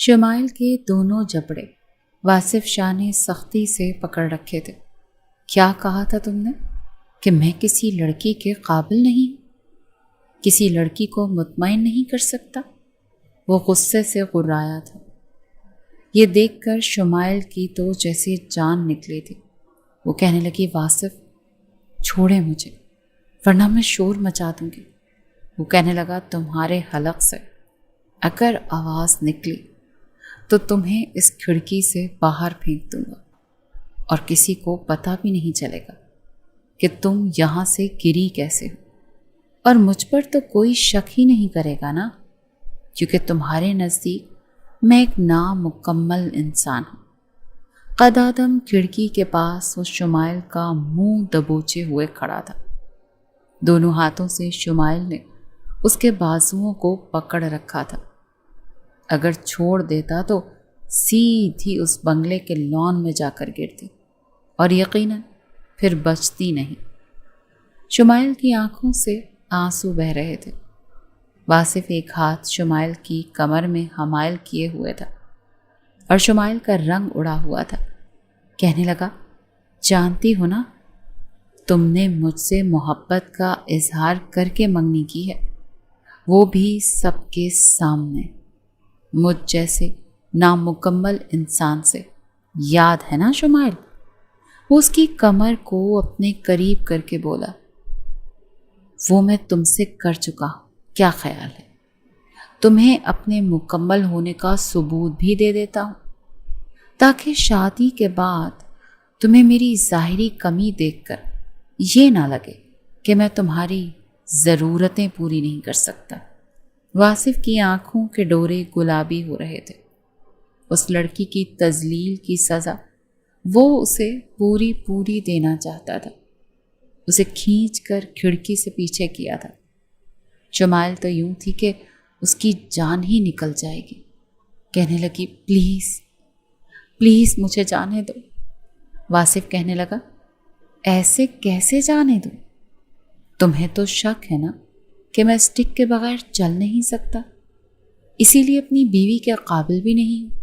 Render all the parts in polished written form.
شمائل کے دونوں جبڑے واصف شاہ نے سختی سے پکڑ رکھے تھے۔ کیا کہا تھا تم نے کہ میں کسی لڑکی کے قابل نہیں، کسی لڑکی کو مطمئن نہیں کر سکتا؟ وہ غصے سے غرایا تھا۔ یہ دیکھ کر شمائل کی تو جیسے جان نکلی تھی۔ وہ کہنے لگی، واصف چھوڑے مجھے ورنہ میں شور مچا دوں گی۔ وہ کہنے لگا، تمہارے حلق سے اگر آواز نکلی تو تمہیں اس کھڑکی سے باہر پھینک دوں گا اور کسی کو پتہ بھی نہیں چلے گا کہ تم یہاں سے گری کیسے ہو، اور مجھ پر تو کوئی شک ہی نہیں کرے گا نا، کیونکہ تمہارے نزدیک میں ایک نامکمل انسان ہوں۔ قد آدم کھڑکی کے پاس وہ شمائل کا منہ دبوچے ہوئے کھڑا تھا۔ دونوں ہاتھوں سے شمائل نے اس کے بازوؤں کو پکڑ رکھا تھا۔ اگر چھوڑ دیتا تو سیدھی اس بنگلے کے لان میں جا کر گرتی اور یقیناً پھر بچتی نہیں۔ شمائل کی آنکھوں سے آنسو بہہ رہے تھے۔ واصف ایک ہاتھ شمائل کی کمر میں حمائل کیے ہوئے تھا اور شمائل کا رنگ اڑا ہوا تھا۔ کہنے لگا، جانتی ہو نا، تم نے مجھ سے محبت کا اظہار کر کے منگنی کی ہے، وہ بھی سب کے سامنے، مجھ جیسے نامکمل انسان سے۔ یاد ہے نا شمائل؟ وہ اس کی کمر کو اپنے قریب کر کے بولا، وہ میں تم سے کر چکا ہوں، کیا خیال ہے؟ تمہیں اپنے مکمل ہونے کا ثبوت بھی دے دیتا ہوں تاکہ شادی کے بعد تمہیں میری ظاہری کمی دیکھ کر یہ نہ لگے کہ میں تمہاری ضرورتیں پوری نہیں کر سکتا۔ واصف کی آنکھوں کے ڈورے گلابی ہو رہے تھے۔ اس لڑکی کی تذلیل کی سزا وہ اسے پوری دینا چاہتا تھا۔ اسے کھینچ کر کھڑکی سے پیچھے کیا تھا۔ شمائل تو یوں تھی کہ اس کی جان ہی نکل جائے گی۔ کہنے لگی، پلیز مجھے جانے دو۔ واصف کہنے لگا، ایسے کیسے جانے دو؟ تمہیں تو شک ہے نا کہ میں اسٹک کے بغیر چل نہیں سکتا، اسی لیے اپنی بیوی کے قابل بھی نہیں ہوں۔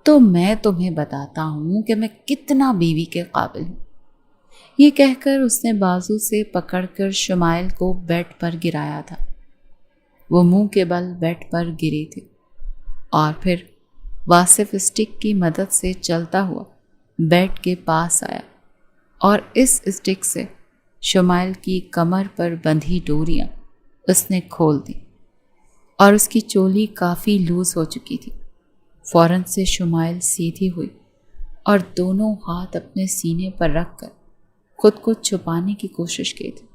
تو میں تمہیں بتاتا ہوں کہ میں کتنا بیوی کے قابل ہوں۔ یہ کہہ کر اس نے بازو سے پکڑ کر شمائل کو بیڈ پر گرایا تھا۔ وہ منہ کے بل بیڈ پر گری تھی اور پھر واصف اسٹک کی مدد سے چلتا ہوا بیڈ کے پاس آیا اور اس اسٹک سے شمائل کی کمر پر بندھی ڈوریاں اس نے کھول دی اور اس کی چولی کافی لوز ہو چکی تھی۔ فوراً سے شمائل سیدھی ہوئی اور دونوں ہاتھ اپنے سینے پر رکھ کر خود کو چھپانے کی کوشش کی تھی،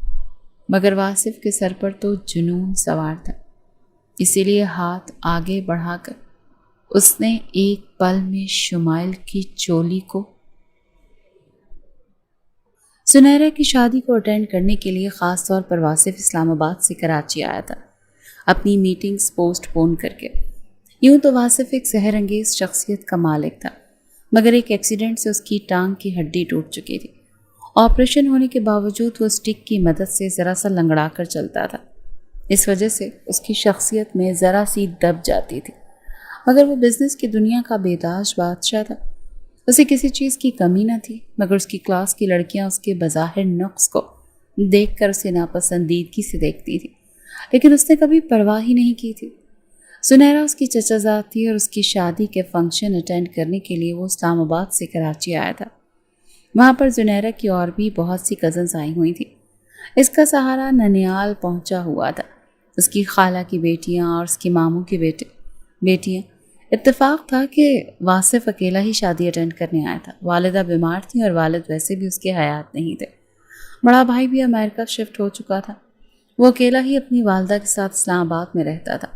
مگر واصف کے سر پر تو جنون سوار تھا، اسی لیے ہاتھ آگے بڑھا کر اس نے ایک پل میں شمائل کی چولی کو۔ سنیرا کی شادی کو اٹینڈ کرنے کے لیے خاص طور پر واصف اسلام آباد سے کراچی آیا تھا، اپنی میٹنگز پوسٹ پون کر کے۔ یوں تو واصف ایک سحر انگیز شخصیت کا مالک تھا، مگر ایک ایکسیڈنٹ سے اس کی ٹانگ کی ہڈی ٹوٹ چکی تھی۔ آپریشن ہونے کے باوجود وہ اسٹک کی مدد سے ذرا سا لنگڑا کر چلتا تھا، اس وجہ سے اس کی شخصیت میں ذرا سی دب جاتی تھی، مگر وہ بزنس کی دنیا کا بےتاج بادشاہ تھا۔ اسے کسی چیز کی کمی نہ تھی، مگر اس کی کلاس کی لڑکیاں اس کے بظاہر نقص کو دیکھ کر اسے ناپسندیدگی سے دیکھتی تھی، لیکن اس نے کبھی پرواہ ہی نہیں کی تھی۔ سنیرا اس کی چچا زاد تھی اور اس کی شادی کے فنکشن اٹینڈ کرنے کے لیے وہ اسلام آباد سے کراچی آیا تھا۔ وہاں پر سنیرا کی اور بھی بہت سی کزنز آئی ہوئی تھیں۔ اس کا سہارا ننیال پہنچا ہوا تھا۔ اس کی خالہ کی بیٹیاں اور اس کی ماموں کی بیٹیاں۔ اتفاق تھا کہ واصف اکیلا ہی شادی اٹینڈ کرنے آیا تھا۔ والدہ بیمار تھیں اور والد ویسے بھی اس کے حیات نہیں تھے۔ بڑا بھائی بھی امریکہ شفٹ ہو چکا تھا۔ وہ اکیلا ہی اپنی والدہ کے ساتھ اسلام آباد میں رہتا تھا۔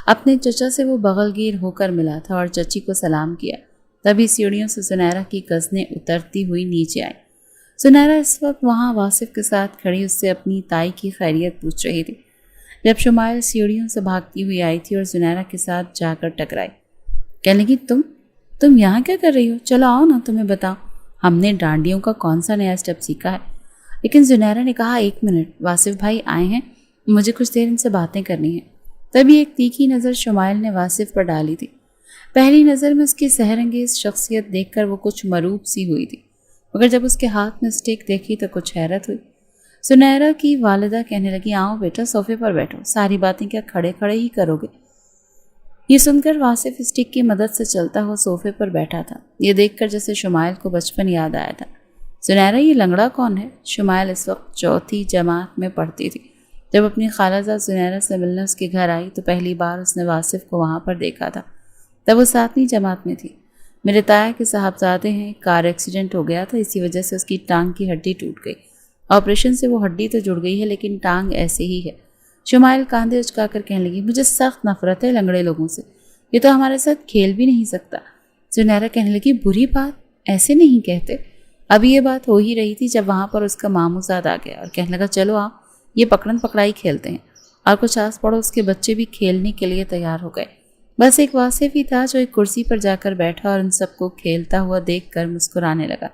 اپنے چچا سے وہ بغل گیر ہو کر ملا تھا اور چچی کو سلام کیا، تبھی سیڑھیوں سے سنیرا کی کزنیں اترتی ہوئی نیچے آئیں۔ سنیرا اس وقت وہاں واصف کے ساتھ کھڑی اس سے اپنی تائی کی خیریت پوچھ رہی تھی، جب شمائل سیڑھیوں سے بھاگتی ہوئی آئی تھی اور سنیرا کے ساتھ جا کر ٹکرائی۔ کہنے لگی، تم یہاں کیا کر رہی ہو؟ چلو آؤ نا، تمہیں بتاؤ ہم نے ڈانڈیوں کا کون سا نیا اسٹیپ سیکھا ہے۔ لیکن سنیرا نے کہا، ایک منٹ، واصف بھائی آئے ہیں، مجھے کچھ دیر ان سے باتیں کرنی ہیں۔ تبھی ایک تیکھی نظر شمائل نے واصف پر ڈالی تھی۔ پہلی نظر میں اس کی سحر انگیز شخصیت دیکھ کر وہ کچھ مروب سی ہوئی تھی، مگر جب اس کے ہاتھ میں اسٹک دیکھی تو کچھ حیرت ہوئی۔ سنیرا کی والدہ کہنے لگی، آؤ بیٹا صوفے پر بیٹھو، ساری باتیں کیا کھڑے کھڑے ہی کرو گے؟ یہ سن کر واصف اسٹک کی مدد سے چلتا ہوا صوفے پر بیٹھا تھا، یہ دیکھ کر جیسے شمائل کو بچپن یاد آیا تھا۔ سنیرا، یہ لنگڑا کون ہے؟ شمائل اس وقت چوتھی جماعت میں پڑھتی تھی۔ جب اپنی خالہ زاد سنیرا سے ملنے اس کے گھر آئی تو پہلی بار اس نے واصف کو وہاں پر دیکھا تھا، تب وہ 7ویں جماعت میں تھی۔ میرے تایا کے صاحبزادے ہیں، کار ایکسیڈنٹ ہو گیا تھا، اسی وجہ سے اس کی ٹانگ کی ہڈی ٹوٹ گئی۔ آپریشن سے وہ ہڈی تو جڑ گئی ہے لیکن ٹانگ ایسے ہی ہے۔ شمائل کاندھے اچکا کر کہنے لگی، مجھے سخت نفرت ہے لنگڑے لوگوں سے، یہ تو ہمارے ساتھ کھیل بھی نہیں سکتا۔ سنیرا کہنے لگی، بری بات ایسے نہیں کہتے۔ ابھی یہ بات ہو ہی رہی تھی جب وہاں پر اس کا ماموں زاد آ گیا اور کہنے لگا، چلو آؤ یہ پکڑن پکڑائی کھیلتے ہیں، اور کچھ آس پڑوس کے بچے بھی کھیلنے کے لیے تیار ہو گئے۔ بس ایک واصف ہی تھا جو ایک کرسی پر جا کر بیٹھا اور ان سب کو کھیلتا ہوا دیکھ کر مسکرانے لگا۔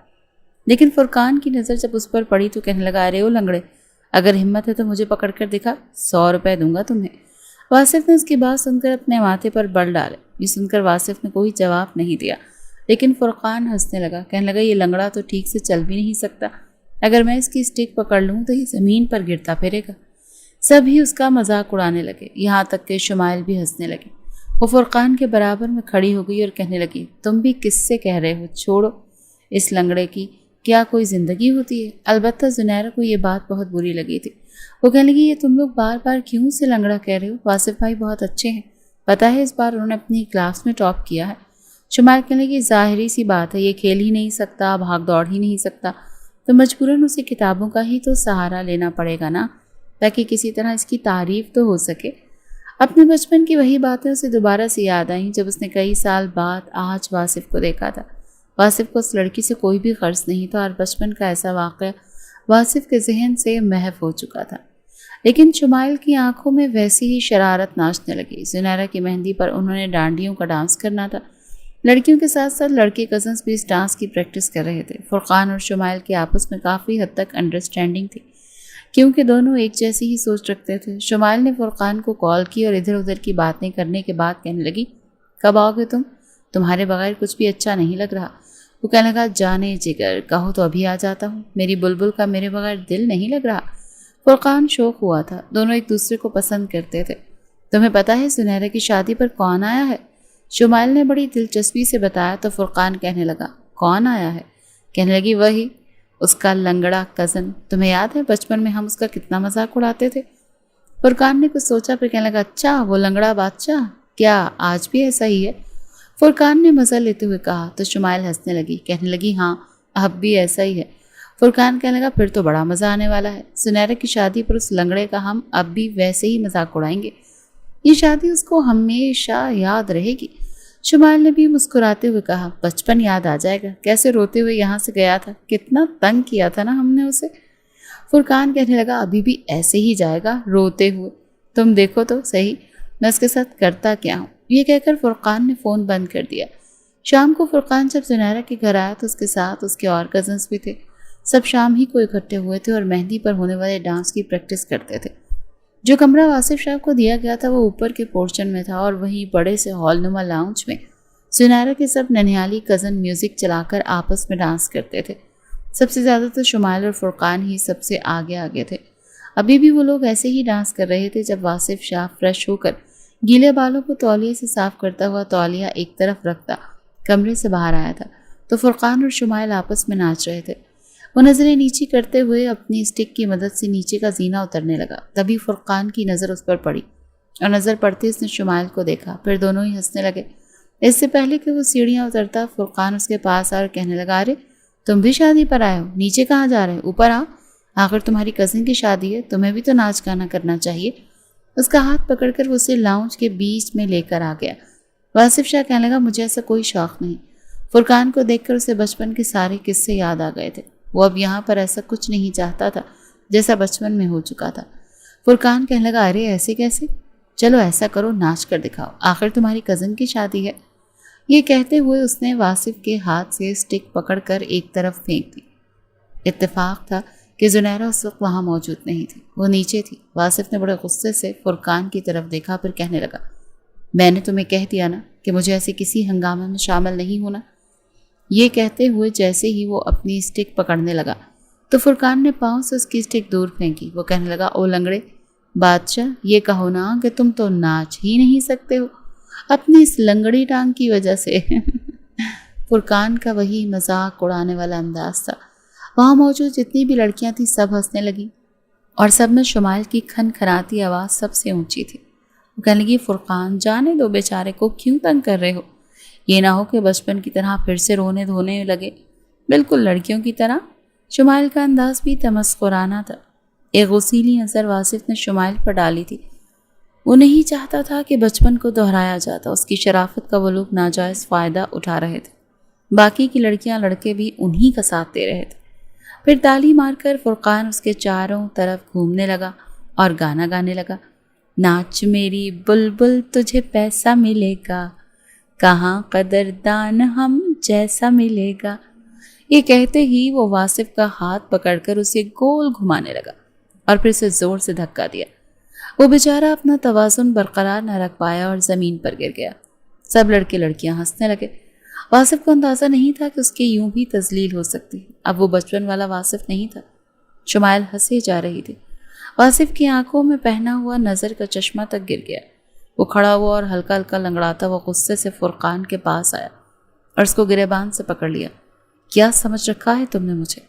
لیکن فرقان کی نظر جب اس پر پڑی تو کہنے لگا، ارے او لنگڑے، اگر ہمت ہے تو مجھے پکڑ کر دکھا، 100 روپے دوں گا تمہیں۔ واصف نے اس کی بات سن کر اپنے ماتھے پر بل ڈالے۔ یہ سن کر واصف نے کوئی جواب نہیں دیا، لیکن فرقان ہنسنے لگا، کہنے لگا، یہ لنگڑا تو ٹھیک سے چل بھی نہیں سکتا، اگر میں اس کی اسٹک پکڑ لوں تو یہ زمین پر گرتا پھرے گا۔ سب ہی اس کا مذاق اڑانے لگے، یہاں تک کہ شمائل بھی ہنسنے لگی۔ وہ فرقان کے برابر میں کھڑی ہو گئی اور کہنے لگی، تم بھی کس سے کہہ رہے ہو؟ چھوڑو اس لنگڑے کی، کیا کوئی زندگی ہوتی ہے؟ البتہ زنیرہ کو یہ بات بہت بری لگی تھی۔ وہ کہنے لگی، یہ تم لوگ بار بار کیوں سے لنگڑا کہہ رہے ہو؟ واصف بھائی بہت اچھے ہیں، پتہ ہے اس بار انہوں نے اپنی کلاس میں ٹاپ کیا ہے۔ شمائل کہنے لگی، ظاہری سی بات ہے، یہ کھیل ہی نہیں سکتا، بھاگ دوڑ ہی نہیں سکتا، تو مجبوراً اسے کتابوں کا ہی تو سہارا لینا پڑے گا نا، تاکہ کسی طرح اس کی تعریف تو ہو سکے۔ اپنے بچپن کی وہی باتیں اسے دوبارہ سے یاد آئیں جب اس نے کئی سال بعد آج واصف کو دیکھا تھا۔ واصف کو اس لڑکی سے کوئی بھی غرض نہیں تھا اور بچپن کا ایسا واقعہ واصف کے ذہن سے محو ہو چکا تھا۔ لیکن شمائل کی آنکھوں میں ویسی ہی شرارت ناچنے لگی۔ زنیرہ کی مہندی پر انہوں نے ڈانڈیوں کا ڈانس کرنا تھا۔ لڑکیوں کے ساتھ ساتھ لڑکے کزنس بھی اس ڈانس کی پریکٹس کر رہے تھے۔ فرقان اور شمائل کے آپس میں کافی حد تک انڈرسٹینڈنگ تھی، کیونکہ دونوں ایک جیسی ہی سوچ رکھتے تھے۔ شمائل نے فرقان کو کال کی اور ادھر ادھر کی باتیں کرنے کے بعد کہنے لگی، کب آؤ گے تم؟ تمہارے بغیر کچھ بھی اچھا نہیں لگ رہا۔ وہ کہنے لگا، جانے جگر، کہو تو ابھی آ جاتا ہوں، میری بلبل کا میرے بغیر دل نہیں لگ رہا۔ فرقان شوق ہوا تھا، دونوں ایک دوسرے کو پسند کرتے تھے۔ تمہیں پتہ ہے زنیرہ کی شادی پر کون آیا ہے؟ شمائل نے بڑی دلچسپی سے بتایا تو فرقان کہنے لگا، کون آیا ہے؟ کہنے لگی، وہی اس کا لنگڑا کزن، تمہیں یاد ہے بچپن میں ہم اس کا کتنا مذاق اڑاتے تھے؟ فرقان نے کچھ سوچا پھر کہنے لگا، اچھا وہ لنگڑا بادشاہ، کیا آج بھی ایسا ہی ہے؟ فرقان نے مزہ لیتے ہوئے کہا تو شمائل ہنسنے لگی، کہنے لگی، ہاں اب بھی ایسا ہی ہے۔ فرقان کہنے لگا، پھر تو بڑا مزہ آنے والا ہے، زنیرہ کی شادی پر اس لنگڑے کا ہم اب بھی ویسے ہی مذاق اڑائیں گے، یہ شادی اس کو ہمیشہ یاد رہے گی۔ شمائل نے بھی مسکراتے ہوئے کہا، بچپن یاد آ جائے گا، کیسے روتے ہوئے یہاں سے گیا تھا، کتنا تنگ کیا تھا نا ہم نے اسے۔ فرقان کہنے لگا، ابھی بھی ایسے ہی جائے گا روتے ہوئے، تم دیکھو تو صحیح میں اس کے ساتھ کرتا کیا ہوں۔ یہ کہہ کر فرقان نے فون بند کر دیا۔ شام کو فرقان جب زنیرہ کے گھر آیا تو اس کے ساتھ اس کے اور کزنس بھی تھے۔ سب شام ہی کو اکٹھے ہوئے تھے اور مہندی پر ہونے والے ڈانس کی پریکٹس کرتے تھے۔ جو کمرہ واصف شاہ کو دیا گیا تھا وہ اوپر کے پورشن میں تھا اور وہیں بڑے سے ہال نما لاؤنج میں زنیرہ کے سب ننھیالی کزن میوزک چلا کر آپس میں ڈانس کرتے تھے۔ سب سے زیادہ تو شمائل اور فرقان ہی سب سے آگے تھے۔ ابھی بھی وہ لوگ ایسے ہی ڈانس کر رہے تھے جب واصف شاہ فریش ہو کر گیلے بالوں کو تولیے سے صاف کرتا ہوا تولیہ ایک طرف رکھتا کمرے سے باہر آیا تھا تو فرقان اور شمائل آپس میں ناچ رہے تھے۔ وہ نظریں نیچی کرتے ہوئے اپنی اسٹک کی مدد سے نیچے کا زینہ اترنے لگا۔ تبھی فرقان کی نظر اس پر پڑی اور نظر پڑتے اس نے شمائل کو دیکھا، پھر دونوں ہی ہنسنے لگے۔ اس سے پہلے کہ وہ سیڑھیاں اترتا فرقان اس کے پاس آ اور کہنے لگا، ارے تم بھی شادی پر آئے ہو، نیچے کہاں جا رہے ہو؟ اوپر آؤ، آخر تمہاری کزن کی شادی ہے، تمہیں بھی تو ناچ گانا کرنا چاہیے۔ اس کا ہاتھ پکڑ کر وہ اسے لاؤنج کے بیچ میں لے کر آ گیا۔ واصف شاہ کہنے لگا، مجھے ایسا کوئی شوق نہیں۔ فرقان کو دیکھ کر اسے بچپن کے سارے قصے یاد آ گئے تھے۔ وہ اب یہاں پر ایسا کچھ نہیں چاہتا تھا جیسا بچپن میں ہو چکا تھا۔ فرقان کہنے لگا، ارے ایسے کیسے؟ چلو ایسا کرو، ناچ کر دکھاؤ، آخر تمہاری کزن کی شادی ہے۔ یہ کہتے ہوئے اس نے واصف کے ہاتھ سے اسٹک پکڑ کر ایک طرف پھینک دی۔ اتفاق تھا کہ زنیرہ اس وقت وہاں موجود نہیں تھی، وہ نیچے تھی۔ واصف نے بڑے غصے سے فرقان کی طرف دیکھا پھر کہنے لگا، میں نے تمہیں کہہ دیا نا کہ مجھے ایسے کسی ہنگامے میں شامل نہیں ہونا۔ یہ کہتے ہوئے جیسے ہی وہ اپنی اسٹک پکڑنے لگا تو فرقان نے پاؤں سے اس کی اسٹک دور پھینکی۔ وہ کہنے لگا، او لنگڑے بادشاہ، یہ کہو نا کہ تم تو ناچ ہی نہیں سکتے ہو اپنی اس لنگڑی ٹانگ کی وجہ سے۔ فرقان کا وہی مذاق اڑانے والا انداز تھا۔ وہاں موجود جتنی بھی لڑکیاں تھیں سب ہنسنے لگیں اور سب میں شمائل کی کھن کھناتی آواز سب سے اونچی تھی۔ وہ کہنے لگی، فرقان جانے دو بیچارے کو، کیوں تنگ کر رہے ہو؟ یہ نہ ہو کہ بچپن کی طرح پھر سے رونے دھونے لگے، بالکل لڑکیوں کی طرح۔ شمائل کا انداز بھی تمسخرانہ تھا۔ ایک غصیلی نظر واصف نے شمائل پر ڈالی تھی۔ وہ نہیں چاہتا تھا کہ بچپن کو دہرایا جاتا۔ اس کی شرافت کا وہ لوگ ناجائز فائدہ اٹھا رہے تھے۔ باقی کی لڑکیاں لڑکے بھی انہی کا ساتھ دے رہے تھے۔ پھر تالی مار کر فرقان اس کے چاروں طرف گھومنے لگا اور گانا گانے لگا، ناچ میری بلبل تجھے پیسہ ملے گا، کہاں قدردان ہم جیسا ملے گا۔ یہ کہتے ہی وہ واصف کا ہاتھ پکڑ کر اسے گول گھمانے لگا اور پھر اسے زور سے دھکا دیا۔ وہ بیچارہ اپنا توازن برقرار نہ رکھ پایا اور زمین پر گر گیا۔ سب لڑکے لڑکیاں ہنسنے لگے۔ واصف کو اندازہ نہیں تھا کہ اس کی یوں بھی تذلیل ہو سکتی۔ اب وہ بچپن والا واصف نہیں تھا۔ شمائل ہنسے جا رہی تھی۔ واصف کی آنکھوں میں پہنا ہوا نظر کا چشمہ تک گر گیا۔ وہ کھڑا ہوا اور ہلکا ہلکا لنگڑاتا ہوا غصے سے فرقان کے پاس آیا اور اس کو گریبان سے پکڑ لیا۔ کیا سمجھ رکھا ہے تم نے مجھے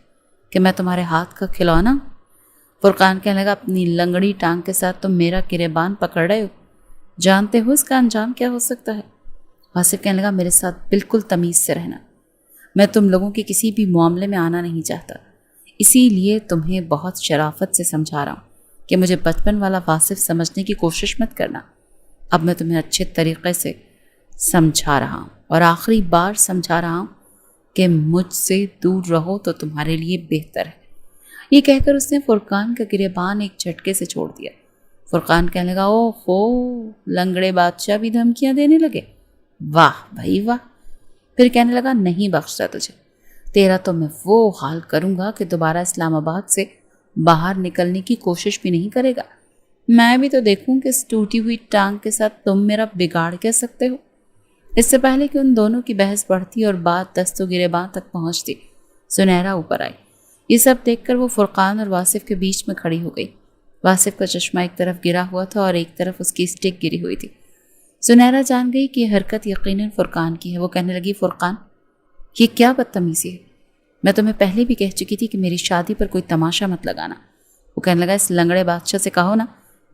کہ میں تمہارے ہاتھ کا کھلونا ہوں؟ فرقان کہنے لگا، اپنی لنگڑی ٹانگ کے ساتھ تم میرا گریبان پکڑ رہے ہو، جانتے ہو اس کا انجام کیا ہو سکتا ہے؟ واصف کہنے لگا، میرے ساتھ بالکل تمیز سے رہنا، میں تم لوگوں کے کسی بھی معاملے میں آنا نہیں چاہتا، اسی لیے تمہیں بہت شرافت سے سمجھا رہا ہوں کہ مجھے بچپن والا واصف سمجھنے کی کوشش مت کرنا۔ اب میں تمہیں اچھے طریقے سے سمجھا رہا ہوں اور آخری بار سمجھا رہا ہوں کہ مجھ سے دور رہو تو تمہارے لیے بہتر ہے۔ یہ کہہ کر اس نے فرقان کا گریبان ایک جھٹکے سے چھوڑ دیا۔ فرقان کہنے لگا، او ہو، لنگڑے بادشاہ بھی دھمکیاں دینے لگے، واہ بھائی واہ۔ پھر کہنے لگا، نہیں بخشتا تجھے، تیرا تو میں وہ حال کروں گا کہ دوبارہ اسلام آباد سے باہر نکلنے کی کوشش بھی نہیں کرے گا۔ میں بھی تو دیکھوں کہ اس ٹوٹی ہوئی ٹانگ کے ساتھ تم میرا بگاڑ کہہ سکتے ہو۔ اس سے پہلے کہ ان دونوں کی بحث بڑھتی اور بات دست و گریباں تک پہنچتی، سنیرا اوپر آئی۔ یہ سب دیکھ کر وہ فرقان اور واصف کے بیچ میں کھڑی ہو گئی۔ واصف کا چشمہ ایک طرف گرا ہوا تھا اور ایک طرف اس کی اسٹک گری ہوئی تھی۔ سنیرا جان گئی کہ یہ حرکت یقیناً فرقان کی ہے۔ وہ کہنے لگی، فرقان، یہ کیا بدتمیزی ہے؟ میں تمہیں پہلے بھی کہہ چکی تھی کہ میری شادی پر کوئی تماشا مت لگانا۔ وہ کہنے لگا، اس لنگڑے بادشاہ سے کہو نا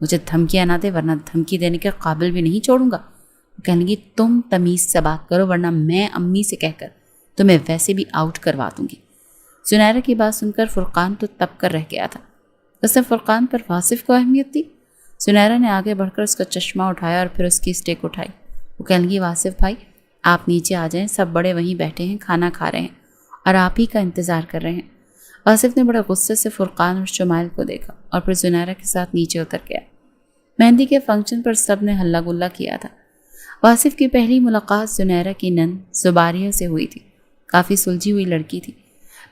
مجھے دھمکیاں نہ دے، ورنہ دھمکی دینے کے قابل بھی نہیں چھوڑوں گا۔ وہ کہنے لگی، تم تمیز سے بات کرو ورنہ میں امی سے کہہ کر تمہیں ویسے بھی آؤٹ کروا دوں گی۔ سنیرا کی بات سن کر فرقان تو تب کر رہ گیا تھا۔ اس نے فرقان پر واصف کو اہمیت دی۔ سنیرا نے آگے بڑھ کر اس کا چشمہ اٹھایا اور پھر اس کی اسٹیک اٹھائی۔ وہ کہنے لگی، واصف بھائی آپ نیچے آ جائیں، سب بڑے وہیں بیٹھے ہیں، کھانا کھا رہے ہیں اور آپ ہی کا انتظار کر رہے ہیں۔ واصف نے بڑے غصے سے فرقان اور شمائل کو دیکھا اور پھر سنیرا کے ساتھ نیچے اتر گیا۔ مہندی کے فنکشن پر سب نے ہلا گلا کیا تھا۔ واصف کی پہلی ملاقات سنیرا کی نند زباریہ سے ہوئی تھی۔ کافی سلجھی ہوئی لڑکی تھی،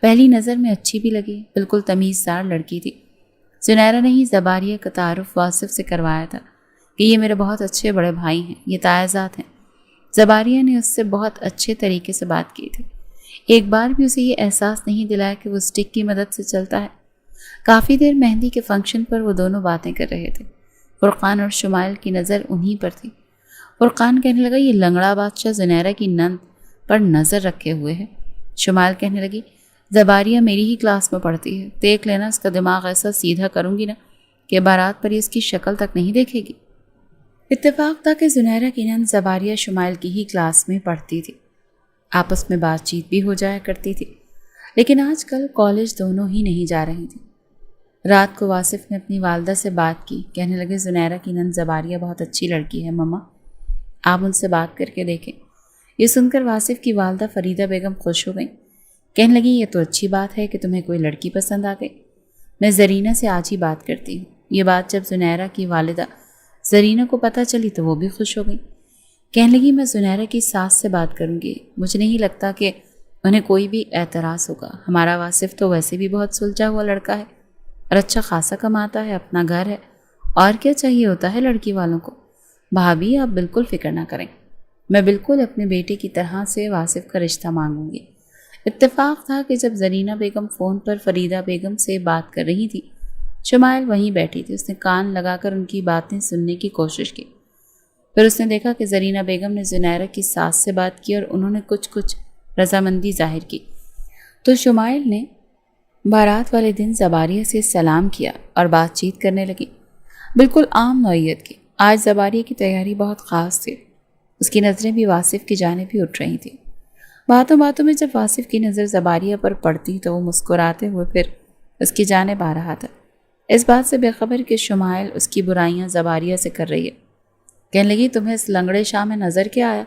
پہلی نظر میں اچھی بھی لگی، بالکل تمیزدار لڑکی تھی۔ سنیرا نے ہی زباریہ کا تعارف واصف سے کروایا تھا کہ یہ میرے بہت اچھے بڑے بھائی ہیں، یہ تائزات ہیں۔ زباریہ نے اس سے بہت اچھے طریقے سے بات کی تھی۔ ایک بار بھی اسے یہ احساس نہیں دلایا کہ وہ اسٹک کی مدد سے چلتا ہے۔ کافی دیر مہندی کے فنکشن پر وہ دونوں باتیں کر رہے تھے۔ فرقان اور شمائل کی نظر انہی پر تھی۔ فرقان کہنے لگا، یہ لنگڑا بادشاہ زنیرا کی نند پر نظر رکھے ہوئے ہے۔ شمائل کہنے لگی، زباریہ میری ہی کلاس میں پڑھتی ہے، دیکھ لینا اس کا دماغ ایسا سیدھا کروں گی نا کہ بارات پر اس کی شکل تک نہیں دیکھے گی۔ اتفاق تھا کہ زنیرا کی نند زباریہ شمائل کی ہی کلاس میں پڑھتی تھی، آپس میں بات چیت بھی ہو جایا کرتی تھی، لیکن آج کل کالج دونوں ہی نہیں جا رہی تھیں۔ رات کو واصف نے اپنی والدہ سے بات کی، کہنے لگے، زنیرا کی نند زباریہ بہت اچھی لڑکی ہے مما، آپ ان سے بات کر کے دیکھیں۔ یہ سن کر واصف کی والدہ فریدہ بیگم خوش ہو گئیں۔ کہنے لگی، یہ تو اچھی بات ہے کہ تمہیں کوئی لڑکی پسند آ گئی، میں زرینہ سے آج ہی بات کرتی ہوں۔ یہ بات جب زنیرا کی والدہ زرینہ کو پتہ چلی تو وہ بھی خوش ہو گئی۔ کہنے لگی، میں زنیرا کی ساس سے بات کروں گی، مجھے نہیں لگتا کہ انہیں کوئی بھی اعتراض ہوگا، ہمارا واصف تو ویسے بھی بہت سلجھا ہوا لڑکا ہے اور اچھا خاصا کماتا ہے، اپنا گھر ہے، اور کیا چاہیے ہوتا ہے لڑکی والوں کو۔ بھابھی آپ بالکل فکر نہ کریں، میں بالکل اپنے بیٹے کی طرح سے واصف کا رشتہ مانگوں گی۔ اتفاق تھا کہ جب زرینہ بیگم فون پر فریدہ بیگم سے بات کر رہی تھی، شمائل وہیں بیٹھی تھی۔ اس نے کان لگا کر ان کی باتیں سننے کی کوشش کی۔ پھر اس نے دیکھا کہ زرینہ بیگم نے زنیرہ کی ساس سے بات کی اور انہوں نے کچھ رضامندی ظاہر کی۔ تو شمائل نے بارات والے دن زباریہ سے سلام کیا اور بات چیت کرنے لگی، بالکل عام نوعیت کی۔ آج زباریہ کی تیاری بہت خاص تھی، اس کی نظریں بھی واصف کی جانب ہی اٹھ رہی تھیں۔ باتوں باتوں میں جب واصف کی نظر زباریہ پر پڑتی تو وہ مسکراتے ہوئے پھر اس کی جانب آ رہا تھا، اس بات سے بے خبر کہ شمائل اس کی برائیاں زباریہ سے کر رہی ہے۔ کہنے لگی، تمہیں اس لنگڑے شاہ میں نظر کیا آیا؟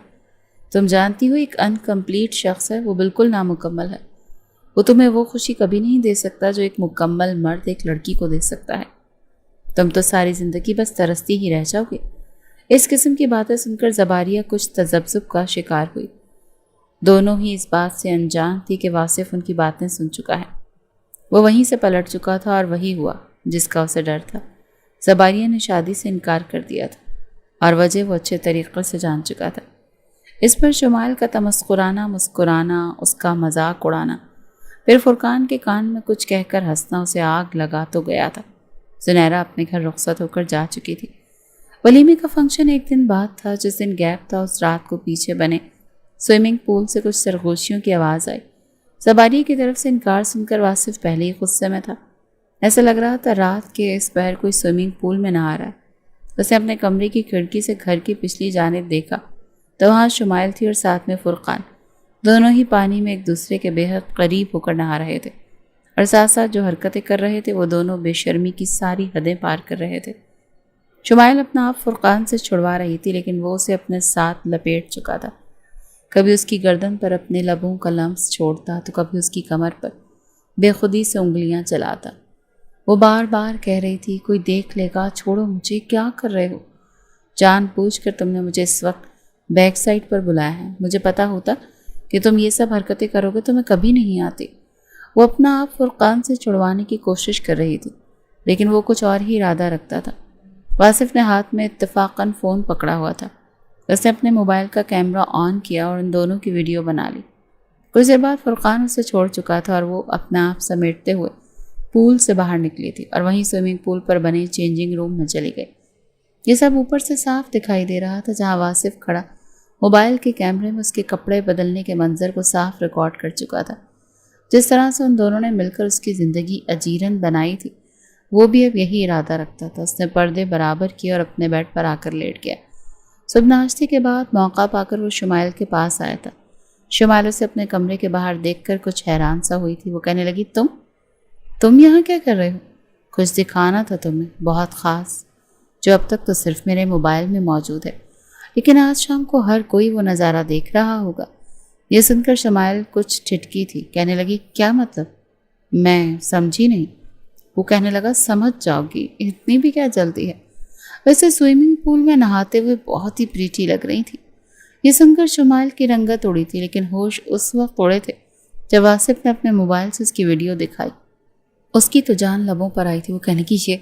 تم جانتی ہو ایک انکمپلیٹ شخص ہے، وہ بالکل نامکمل ہے۔ وہ تمہیں وہ خوشی کبھی نہیں دے سکتا جو ایک مکمل مرد ایک لڑکی کو دے سکتا ہے۔ تم تو ساری زندگی بس ترستی ہی رہ جاؤ گے۔ اس قسم کی باتیں سن کر زباریہ کچھ تذبذب کا شکار ہوئی۔ دونوں ہی اس بات سے انجان تھی کہ واصف ان کی باتیں سن چکا ہے، وہ وہیں سے پلٹ چکا تھا اور وہی ہوا جس کا اسے ڈر تھا۔ زباریہ نے شادی سے انکار کر دیا تھا اور وجہ وہ اچھے طریقے سے جان چکا تھا۔ اس پر شمائل کا تمسخرانہ مسکرانا، اس کا مذاق اڑانا، پھر فرقان کے کان میں کچھ کہہ کر ہنسنا اسے آگ لگا تو گیا تھا۔ زنیرہ اپنے گھر رخصت ہو کر جا چکی تھی۔ ولیمے کا فنکشن ایک دن بعد تھا، جس دن گیپ تھا اس رات کو پیچھے بنے سوئمنگ پول سے کچھ سرگوشیوں کی آواز آئی۔ زباریہ کی طرف سے انکار سن کر واصف پہلے ہی غصے میں تھا۔ ایسا لگ رہا تھا رات کے اس پہر کوئی سوئمنگ پول میں نہا رہا ہے۔ اس نے اپنے کمرے کی کھڑکی سے گھر کی پچھلی جانب دیکھا تو وہاں شمائل تھی اور ساتھ میں فرقان، دونوں ہی پانی میں ایک دوسرے کے بے حد قریب ہو کر نہا رہے تھے، اور ساتھ ساتھ جو حرکتیں کر رہے تھے وہ دونوں بے شرمی کی ساری حدیں پار کر رہے تھے۔ شمائل اپنا آپ فرقان سے چھڑوا رہی تھی، لیکن وہ اسے اپنے ساتھ لپیٹ چکا تھا۔ کبھی اس کی گردن پر اپنے لبوں کا لمس چھوڑتا تو کبھی اس کی کمر پر بے خودی سے انگلیاں چلاتا۔ وہ بار بار کہہ رہی تھی، کوئی دیکھ لے گا، چھوڑو مجھے، کیا کر رہے ہو؟ جان بوجھ کر تم نے مجھے اس وقت بیک سائڈ پر بلایا ہے، مجھے پتا ہوتا کہ تم یہ سب حرکتیں کرو گے تو میں کبھی نہیں آتی۔ وہ اپنا آپ فرقان سے چھڑوانے کی کوشش کر رہی تھی، لیکن وہ کچھ اور ہی ارادہ رکھتا تھا۔ واصف نے ہاتھ میں اتفاقاً فون پکڑا ہوا تھا۔ اس نے اپنے موبائل کا کیمرہ آن کیا اور ان دونوں کی ویڈیو بنا لی۔ کچھ دیر بعد فرقان اسے چھوڑ چکا تھا اور وہ اپنا آپ سمیٹتے ہوئے پول سے باہر نکلی تھی اور وہیں سوئمنگ پول پر بنے چینجنگ روم میں چلی گئی۔ یہ سب اوپر سے صاف دکھائی دے رہا تھا، جہاں واصف کھڑا موبائل کے کیمرے میں اس کے کپڑے بدلنے کے منظر کو صاف ریکارڈ کر چکا تھا۔ جس طرح سے ان دونوں نے مل کر اس کی زندگی اجیرن بنائی تھی، وہ بھی اب یہی ارادہ رکھتا تھا۔ اس نے پردے برابر کیے اور اپنے بیڈ پر آ کر لیٹ گیا۔ صبح ناشتے کے بعد موقع پا کر وہ شمائل کے پاس آیا تھا۔ شمائل اسے اپنے کمرے کے باہر دیکھ کر کچھ حیران سا ہوئی تھی۔ وہ کہنے لگی، تم یہاں کیا کر رہے ہو؟ کچھ دکھانا تھا تمہیں، بہت خاص، جو اب تک تو صرف میرے موبائل میں موجود ہے، لیکن آج شام کو ہر کوئی وہ نظارہ دیکھ رہا ہوگا۔ یہ سن کر شمائل کچھ ٹھٹکی تھی، کہنے لگی، کیا مطلب؟ میں سمجھی نہیں۔ وہ کہنے لگا، سمجھ جاؤ گی، اتنی بھی کیا جلدی ہے؟ ویسے سوئمنگ پول میں نہاتے ہوئے بہت ہی پریٹی لگ رہی تھی۔ یہ سن کر شمائل کی رنگت اڑی تھی، لیکن ہوش اس وقت اڑے تھے جب واصف نے اپنے موبائل سے اس کی ویڈیو دکھائی۔ اس کی تو جان لبوں پر آئی تھی۔ وہ کہنے کی،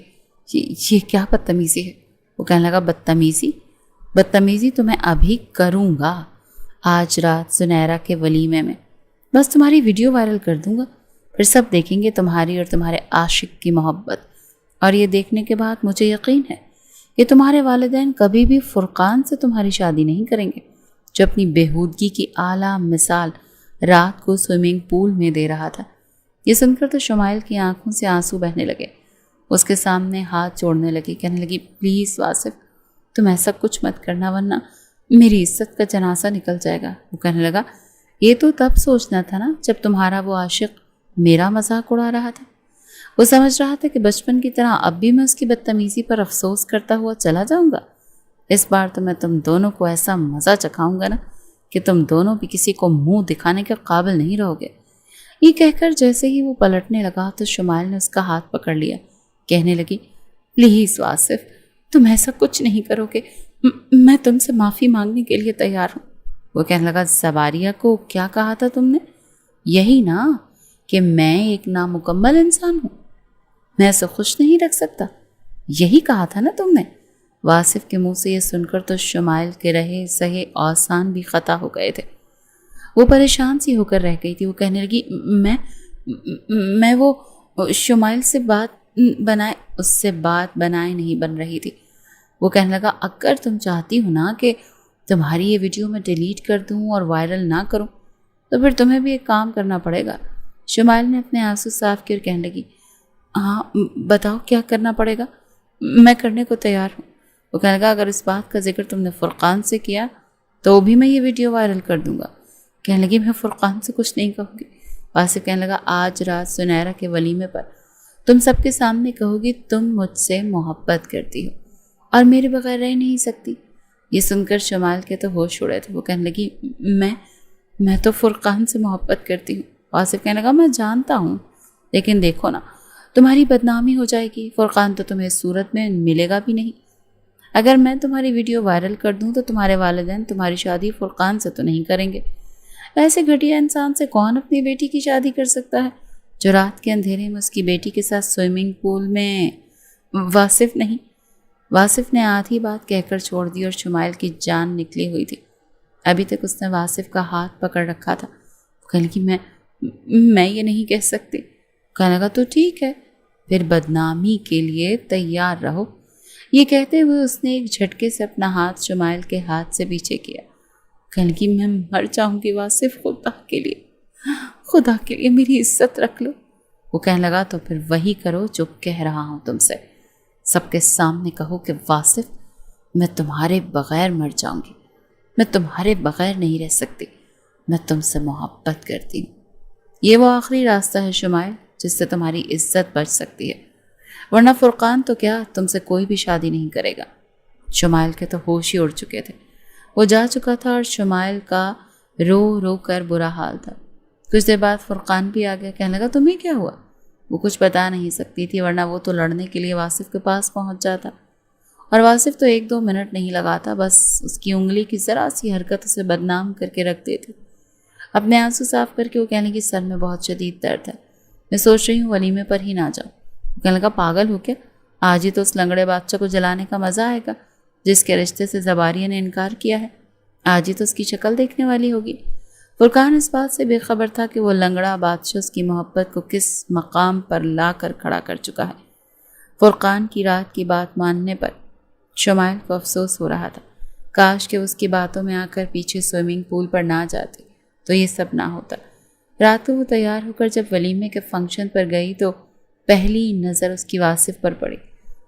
یہ کیا بدتمیزی ہے؟ وہ کہنے لگا، بدتمیزی تو میں ابھی کروں گا، آج رات زنیرہ کے ولیمے میں، بس تمہاری ویڈیو وائرل کر دوں گا، پھر سب دیکھیں گے تمہاری اور تمہارے عاشق کی محبت۔ اور یہ دیکھنے کے بعد مجھے یقین ہے کہ تمہارے والدین کبھی بھی فرقان سے تمہاری شادی نہیں کریں گے، جو اپنی بےہودگی کی اعلیٰ مثال رات کو سوئمنگ پول میں دے رہا تھا۔ یہ سن کر تو شمائل کی آنکھوں سے آنسو بہنے لگے۔ اس کے سامنے ہاتھ جوڑنے لگی، کہنے لگی، پلیز واصف، تم ایسا کچھ مت کرنا ورنہ میری عزت کا جنازہ نکل جائے گا۔ وہ کہنے لگا، یہ تو تب سوچنا تھا نا جب تمہارا وہ عاشق میرا مذاق اڑا رہا تھا۔ وہ سمجھ رہا تھا کہ بچپن کی طرح اب بھی میں اس کی بدتمیزی پر افسوس کرتا ہوا چلا جاؤں گا۔ اس بار تو میں تم دونوں کو ایسا مزہ چکھاؤں گا نا کہ تم دونوں بھی کسی کو منہ دکھانے کے قابل نہیں رہو گے۔ یہ کہہ کر جیسے ہی وہ پلٹنے لگا تو شمائل نے اس کا ہاتھ پکڑ لیا، کہنے لگی، پلیز واصف، تم ایسا کچھ نہیں کرو گے، میں تم سے معافی مانگنے کے لیے تیار ہوں۔ وہ کہنے لگا، زباریہ کو کیا کہا تھا تم نے؟ یہی نا کہ میں ایک نامکمل انسان ہوں، میں اسے خوش نہیں رکھ سکتا، یہی کہا تھا نا تم نے؟ واصف کے منہ سے یہ سن کر تو شمائل کے رہے سہے آسان بھی خطا ہو گئے تھے۔ وہ پریشان سی ہو کر رہ گئی تھی۔ وہ کہنے لگی میں وہ شمائل سے اس سے بات بنائے نہیں بن رہی تھی۔ وہ کہنے لگا اگر تم چاہتی ہو نا کہ تمہاری یہ ویڈیو میں ڈیلیٹ کر دوں اور وائرل نہ کروں تو پھر تمہیں بھی ایک کام کرنا پڑے گا۔ شمائل نے اپنے آنسو صاف کر کہنے لگی ہاں بتاؤ کیا کرنا پڑے گا، میں کرنے کو تیار ہوں۔ وہ کہنے لگا اگر اس بات کا ذکر تم نے فرقان سے کیا تو بھی میں یہ ویڈیو وائرل کر دوں گا۔ کہنے لگی میں فرقان سے کچھ نہیں کہوں گی۔ واصف کہنے لگا آج رات سنیرا کے ولیمے پر تم سب کے سامنے کہو گی تم مجھ سے محبت کرتی ہو اور میرے بغیر رہ نہیں سکتی۔ یہ سن کر شمائل کے تو ہوش اڑے تھے۔ وہ کہنے لگی میں تو فرقان سے محبت کرتی ہوں۔ واصف کہنے لگا میں جانتا ہوں، لیکن دیکھو نا تمہاری بدنامی ہو جائے گی، فرقان تو تمہیں اس صورت میں ملے گا بھی نہیں۔ اگر میں تمہاری ویڈیو وائرل کر دوں تو تمہارے والدین تمہاری شادی فرقان سے تو نہیں کریں گے۔ ایسے گھٹیا انسان سے کون اپنی بیٹی کی شادی کر سکتا ہے جو رات کے اندھیرے میں اس کی بیٹی کے ساتھ سوئمنگ پول میں؟ واصف نے آدھی بات کہہ کر چھوڑ دی اور شمائل کی جان نکلی ہوئی تھی۔ ابھی تک اس نے واصف کا ہاتھ پکڑ رکھا تھا۔ کہنے لگی میں یہ نہیں کہہ سکتی۔ کہنے لگا تو ٹھیک ہے، پھر بدنامی کے لیے تیار رہو۔ یہ کہتے ہوئے اس نے ایک جھٹکے سے اپنا ہاتھ شمائل کے ہاتھ سے پیچھے کیا۔ کہنے لگی میں مر جاؤں گی واصف، خدا کے لیے میری عزت رکھ لو۔ وہ کہنے لگا تو پھر وہی کرو جو کہہ رہا ہوں تم سے، سب کے سامنے کہو کہ واصف میں تمہارے بغیر مر جاؤں گی، میں تمہارے بغیر نہیں رہ سکتی، میں تم سے محبت کرتی ہوں۔ یہ وہ آخری راستہ ہے شمائل جس سے تمہاری عزت بچ سکتی ہے، ورنہ فرقان تو کیا تم سے کوئی بھی شادی نہیں کرے گا۔ شمائل کے تو ہوش ہی اڑ چکے تھے۔ وہ جا چکا تھا اور شمائل کا رو رو کر برا حال تھا۔ کچھ دیر بعد فرقان بھی آ گیا۔ کہنے لگا تمہیں کیا ہوا؟ وہ کچھ بتا نہیں سکتی تھی، ورنہ وہ تو لڑنے کے لیے واصف کے پاس پہنچ جاتا، اور واصف تو 1-2 منٹ نہیں لگاتا، بس اس کی انگلی کی ذرا سی حرکت اسے بدنام کر کے رکھ دیتی۔ اپنے آنسو صاف کر کے وہ کہنے لگی سر میں بہت شدید درد ہے، میں سوچ رہی ہوں ولیمے پر ہی نہ جاؤں۔ کہنے لگا پاگل ہو کیا؟ آج ہی تو اس لنگڑے بادشاہ کو جلانے کا مزہ آئے گا جس کے رشتے سے زباریہ نے انکار کیا ہے، آج ہی تو اس کی شکل دیکھنے والی ہوگی۔ فرقان اس بات سے بے خبر تھا کہ وہ لنگڑا بادشاہ اس کی محبت کو کس مقام پر لا کر کھڑا کر چکا ہے۔ فرقان کی رات کی بات ماننے پر شمائل کو افسوس ہو رہا تھا۔ کاش کہ اس کی باتوں میں آ کر پیچھے سوئمنگ پول پر نہ جاتے تو یہ سب نہ ہوتا۔ رات کو وہ تیار ہو کر جب ولیمے کے فنکشن پر گئی تو پہلی نظر اس کی واصف پر پڑی۔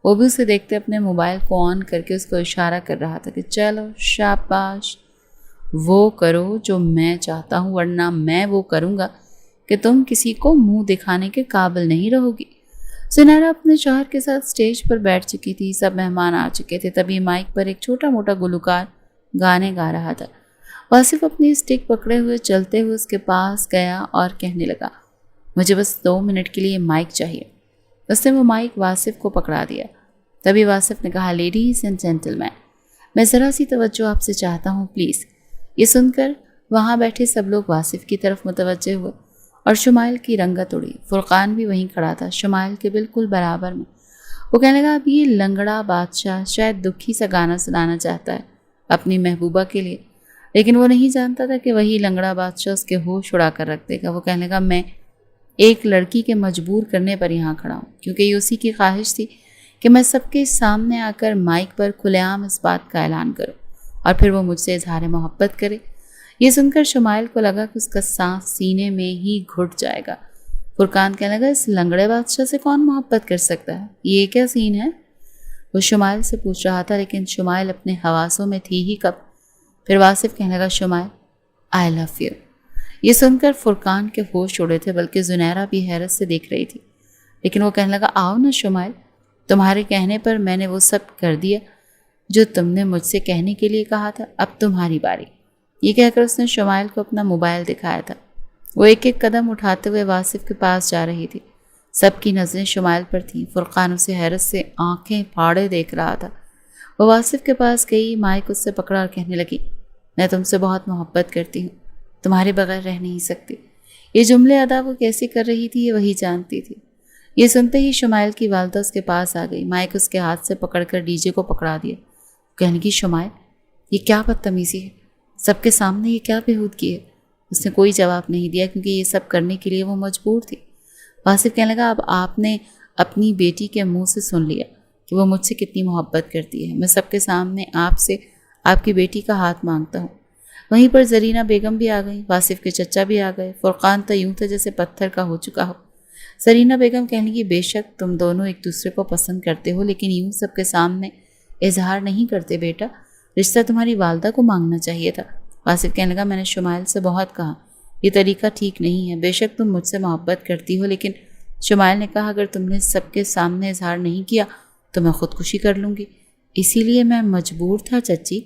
وہ بھی اسے دیکھتے اپنے موبائل کو آن کر کے اس کو اشارہ کر رہا تھا کہ چلو شاباش، وہ کرو جو میں چاہتا ہوں، ورنہ میں وہ کروں گا کہ تم کسی کو منہ دکھانے کے قابل نہیں رہو گی۔ سنیرا اپنے شوہر کے ساتھ سٹیج پر بیٹھ چکی تھی، سب مہمان آ چکے تھے۔ تبھی مائک پر ایک چھوٹا موٹا گلوکار گانے گا رہا تھا۔ واصف اپنی اسٹک پکڑے ہوئے چلتے ہوئے اس کے پاس گیا اور کہنے لگا مجھے بس 2 منٹ کے لیے مائک چاہیے۔ اس نے وہ مائک واصف کو پکڑا دیا۔ تبھی واصف نے کہا لیڈیز اینڈ جینٹل مین، میں ذرا سی توجہ آپ سے چاہتا ہوں پلیز۔ یہ سن کر وہاں بیٹھے سب لوگ واصف کی طرف متوجہ ہوئے اور شمائل کی رنگت اڑی۔ فرقان بھی وہیں کھڑا تھا، شمائل کے بالکل برابر میں۔ وہ کہنے لگا اب یہ لنگڑا بادشاہ شاید دکھی سا گانا سنانا چاہتا ہے اپنی محبوبہ کے لیے، لیکن وہ نہیں جانتا تھا کہ وہی لنگڑا بادشاہ اس کے ہوش اڑا کر رکھ دے گا۔ وہ کہنے لگا میں ایک لڑکی کے مجبور کرنے پر یہاں کھڑا ہوں، کیونکہ یہ اسی کی خواہش تھی کہ میں سب کے سامنے آ کر مائک پر کھلے عام اس بات کا اعلان کروں اور پھر وہ مجھ سے اظہار محبت کرے۔ یہ سن کر شمائل کو لگا کہ اس کا سانس سینے میں ہی گھٹ جائے گا۔ فرقان کہنے لگا اس لنگڑے بادشاہ سے کون محبت کر سکتا ہے، یہ کیا سین ہے؟ وہ شمائل سے پوچھ رہا تھا، لیکن شمائل اپنے حواسوں میں تھی ہی کب۔ پھر واصف کہنے لگا شمائل آئی لو یو۔ یہ سن کر فرقان کے ہوش اڑے تھے، بلکہ زنیرا بھی حیرت سے دیکھ رہی تھی، لیکن وہ کہنے لگا آؤ نا شمائل، تمہارے کہنے پر میں نے وہ سب کر دیا جو تم نے مجھ سے کہنے کے لیے کہا تھا، اب تمہاری باری۔ یہ کہہ کر اس نے شمائل کو اپنا موبائل دکھایا تھا۔ وہ ایک ایک قدم اٹھاتے ہوئے واصف کے پاس جا رہی تھی۔ سب کی نظریں شمائل پر تھیں۔ فرقان اسے حیرت سے آنکھیں پھاڑے دیکھ رہا تھا۔ وہ واصف کے پاس گئی، مائک اس سے پکڑا اور کہنے لگی میں تم سے بہت محبت کرتی ہوں، تمہارے بغیر رہ نہیں سکتی۔ یہ جملے ادا وہ کیسے کر رہی تھی یہ وہی جانتی تھی۔ یہ سنتے ہی شمائل کی والدہ اس کے پاس آ گئی۔ مائک اس کے ہاتھ سے پکڑ کر ڈی جے کو پکڑا دیا۔ کہنے کی شمائل یہ کیا بدتمیزی ہے، سب کے سامنے یہ کیا بےہودگی ہے۔ اس نے کوئی جواب نہیں دیا کیونکہ یہ سب کرنے کے لیے وہ مجبور تھی۔ واصف کہنے لگا اب آپ نے اپنی بیٹی کے منہ سے سن لیا کہ وہ مجھ سے کتنی محبت کرتی ہے۔ میں سب کے سامنے آپ سے آپ کی بیٹی کا ہاتھ مانگتا ہوں۔ وہیں پر زرینہ بیگم بھی آ گئی، واصف کے چچا بھی آ گئے۔ فرقان تو یوں تھا جیسے پتھر کا ہو چکا ہو۔ زرینہ بیگم کہنے لگی بے شک تم دونوں ایک دوسرے کو پسند کرتے ہو، لیکن یوں سب کے سامنے اظہار نہیں کرتے بیٹا، رشتہ تمہاری والدہ کو مانگنا چاہیے تھا۔ واصف کہنے لگا میں نے شمائل سے بہت کہا یہ طریقہ ٹھیک نہیں ہے، بے شک تم مجھ سے محبت کرتی ہو، لیکن شمائل نے کہا اگر تم نے سب کے سامنے اظہار نہیں کیا تو میں خودکشی کر لوں گی، اسی لیے میں مجبور تھا چچی،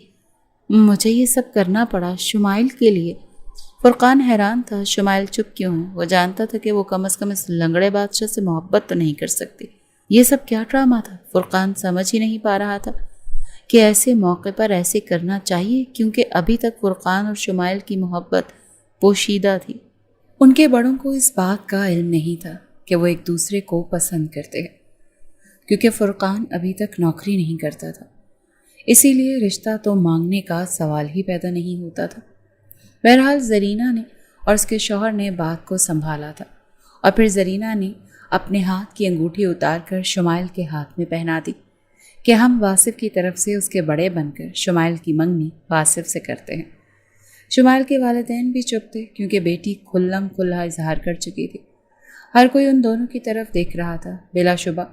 مجھے یہ سب کرنا پڑا شمائل کے لیے۔ فرقان حیران تھا شمائل چپ کیوں ہے، وہ جانتا تھا کہ وہ کم از کم اس لنگڑے بادشاہ سے محبت تو نہیں کر سکتی۔ یہ سب کیا ڈرامہ تھا، فرقان سمجھ ہی نہیں پا رہا تھا کہ ایسے موقع پر ایسے کرنا چاہیے، کیونکہ ابھی تک فرقان اور شمائل کی محبت پوشیدہ تھی۔ ان کے بڑوں کو اس بات کا علم نہیں تھا کہ وہ ایک دوسرے کو پسند کرتے ہیں، کیونکہ فرقان ابھی تک نوکری نہیں کرتا تھا، اسی لیے رشتہ تو مانگنے کا سوال ہی پیدا نہیں ہوتا تھا۔ بہرحال زرینہ نے اور اس کے شوہر نے بات کو سنبھالا تھا، اور پھر زرینہ نے اپنے ہاتھ کی انگوٹھی اتار کر شمائل کے ہاتھ میں پہنا دی کہ ہم واصف کی طرف سے اس کے بڑے بن کر شمائل کی منگنی واصف سے کرتے ہیں۔ شمائل کے والدین بھی چپ تھے کیونکہ بیٹی کھلم کھلا اظہار کر چکی تھی۔ ہر کوئی ان دونوں کی طرف دیکھ رہا تھا۔ بلا شبہ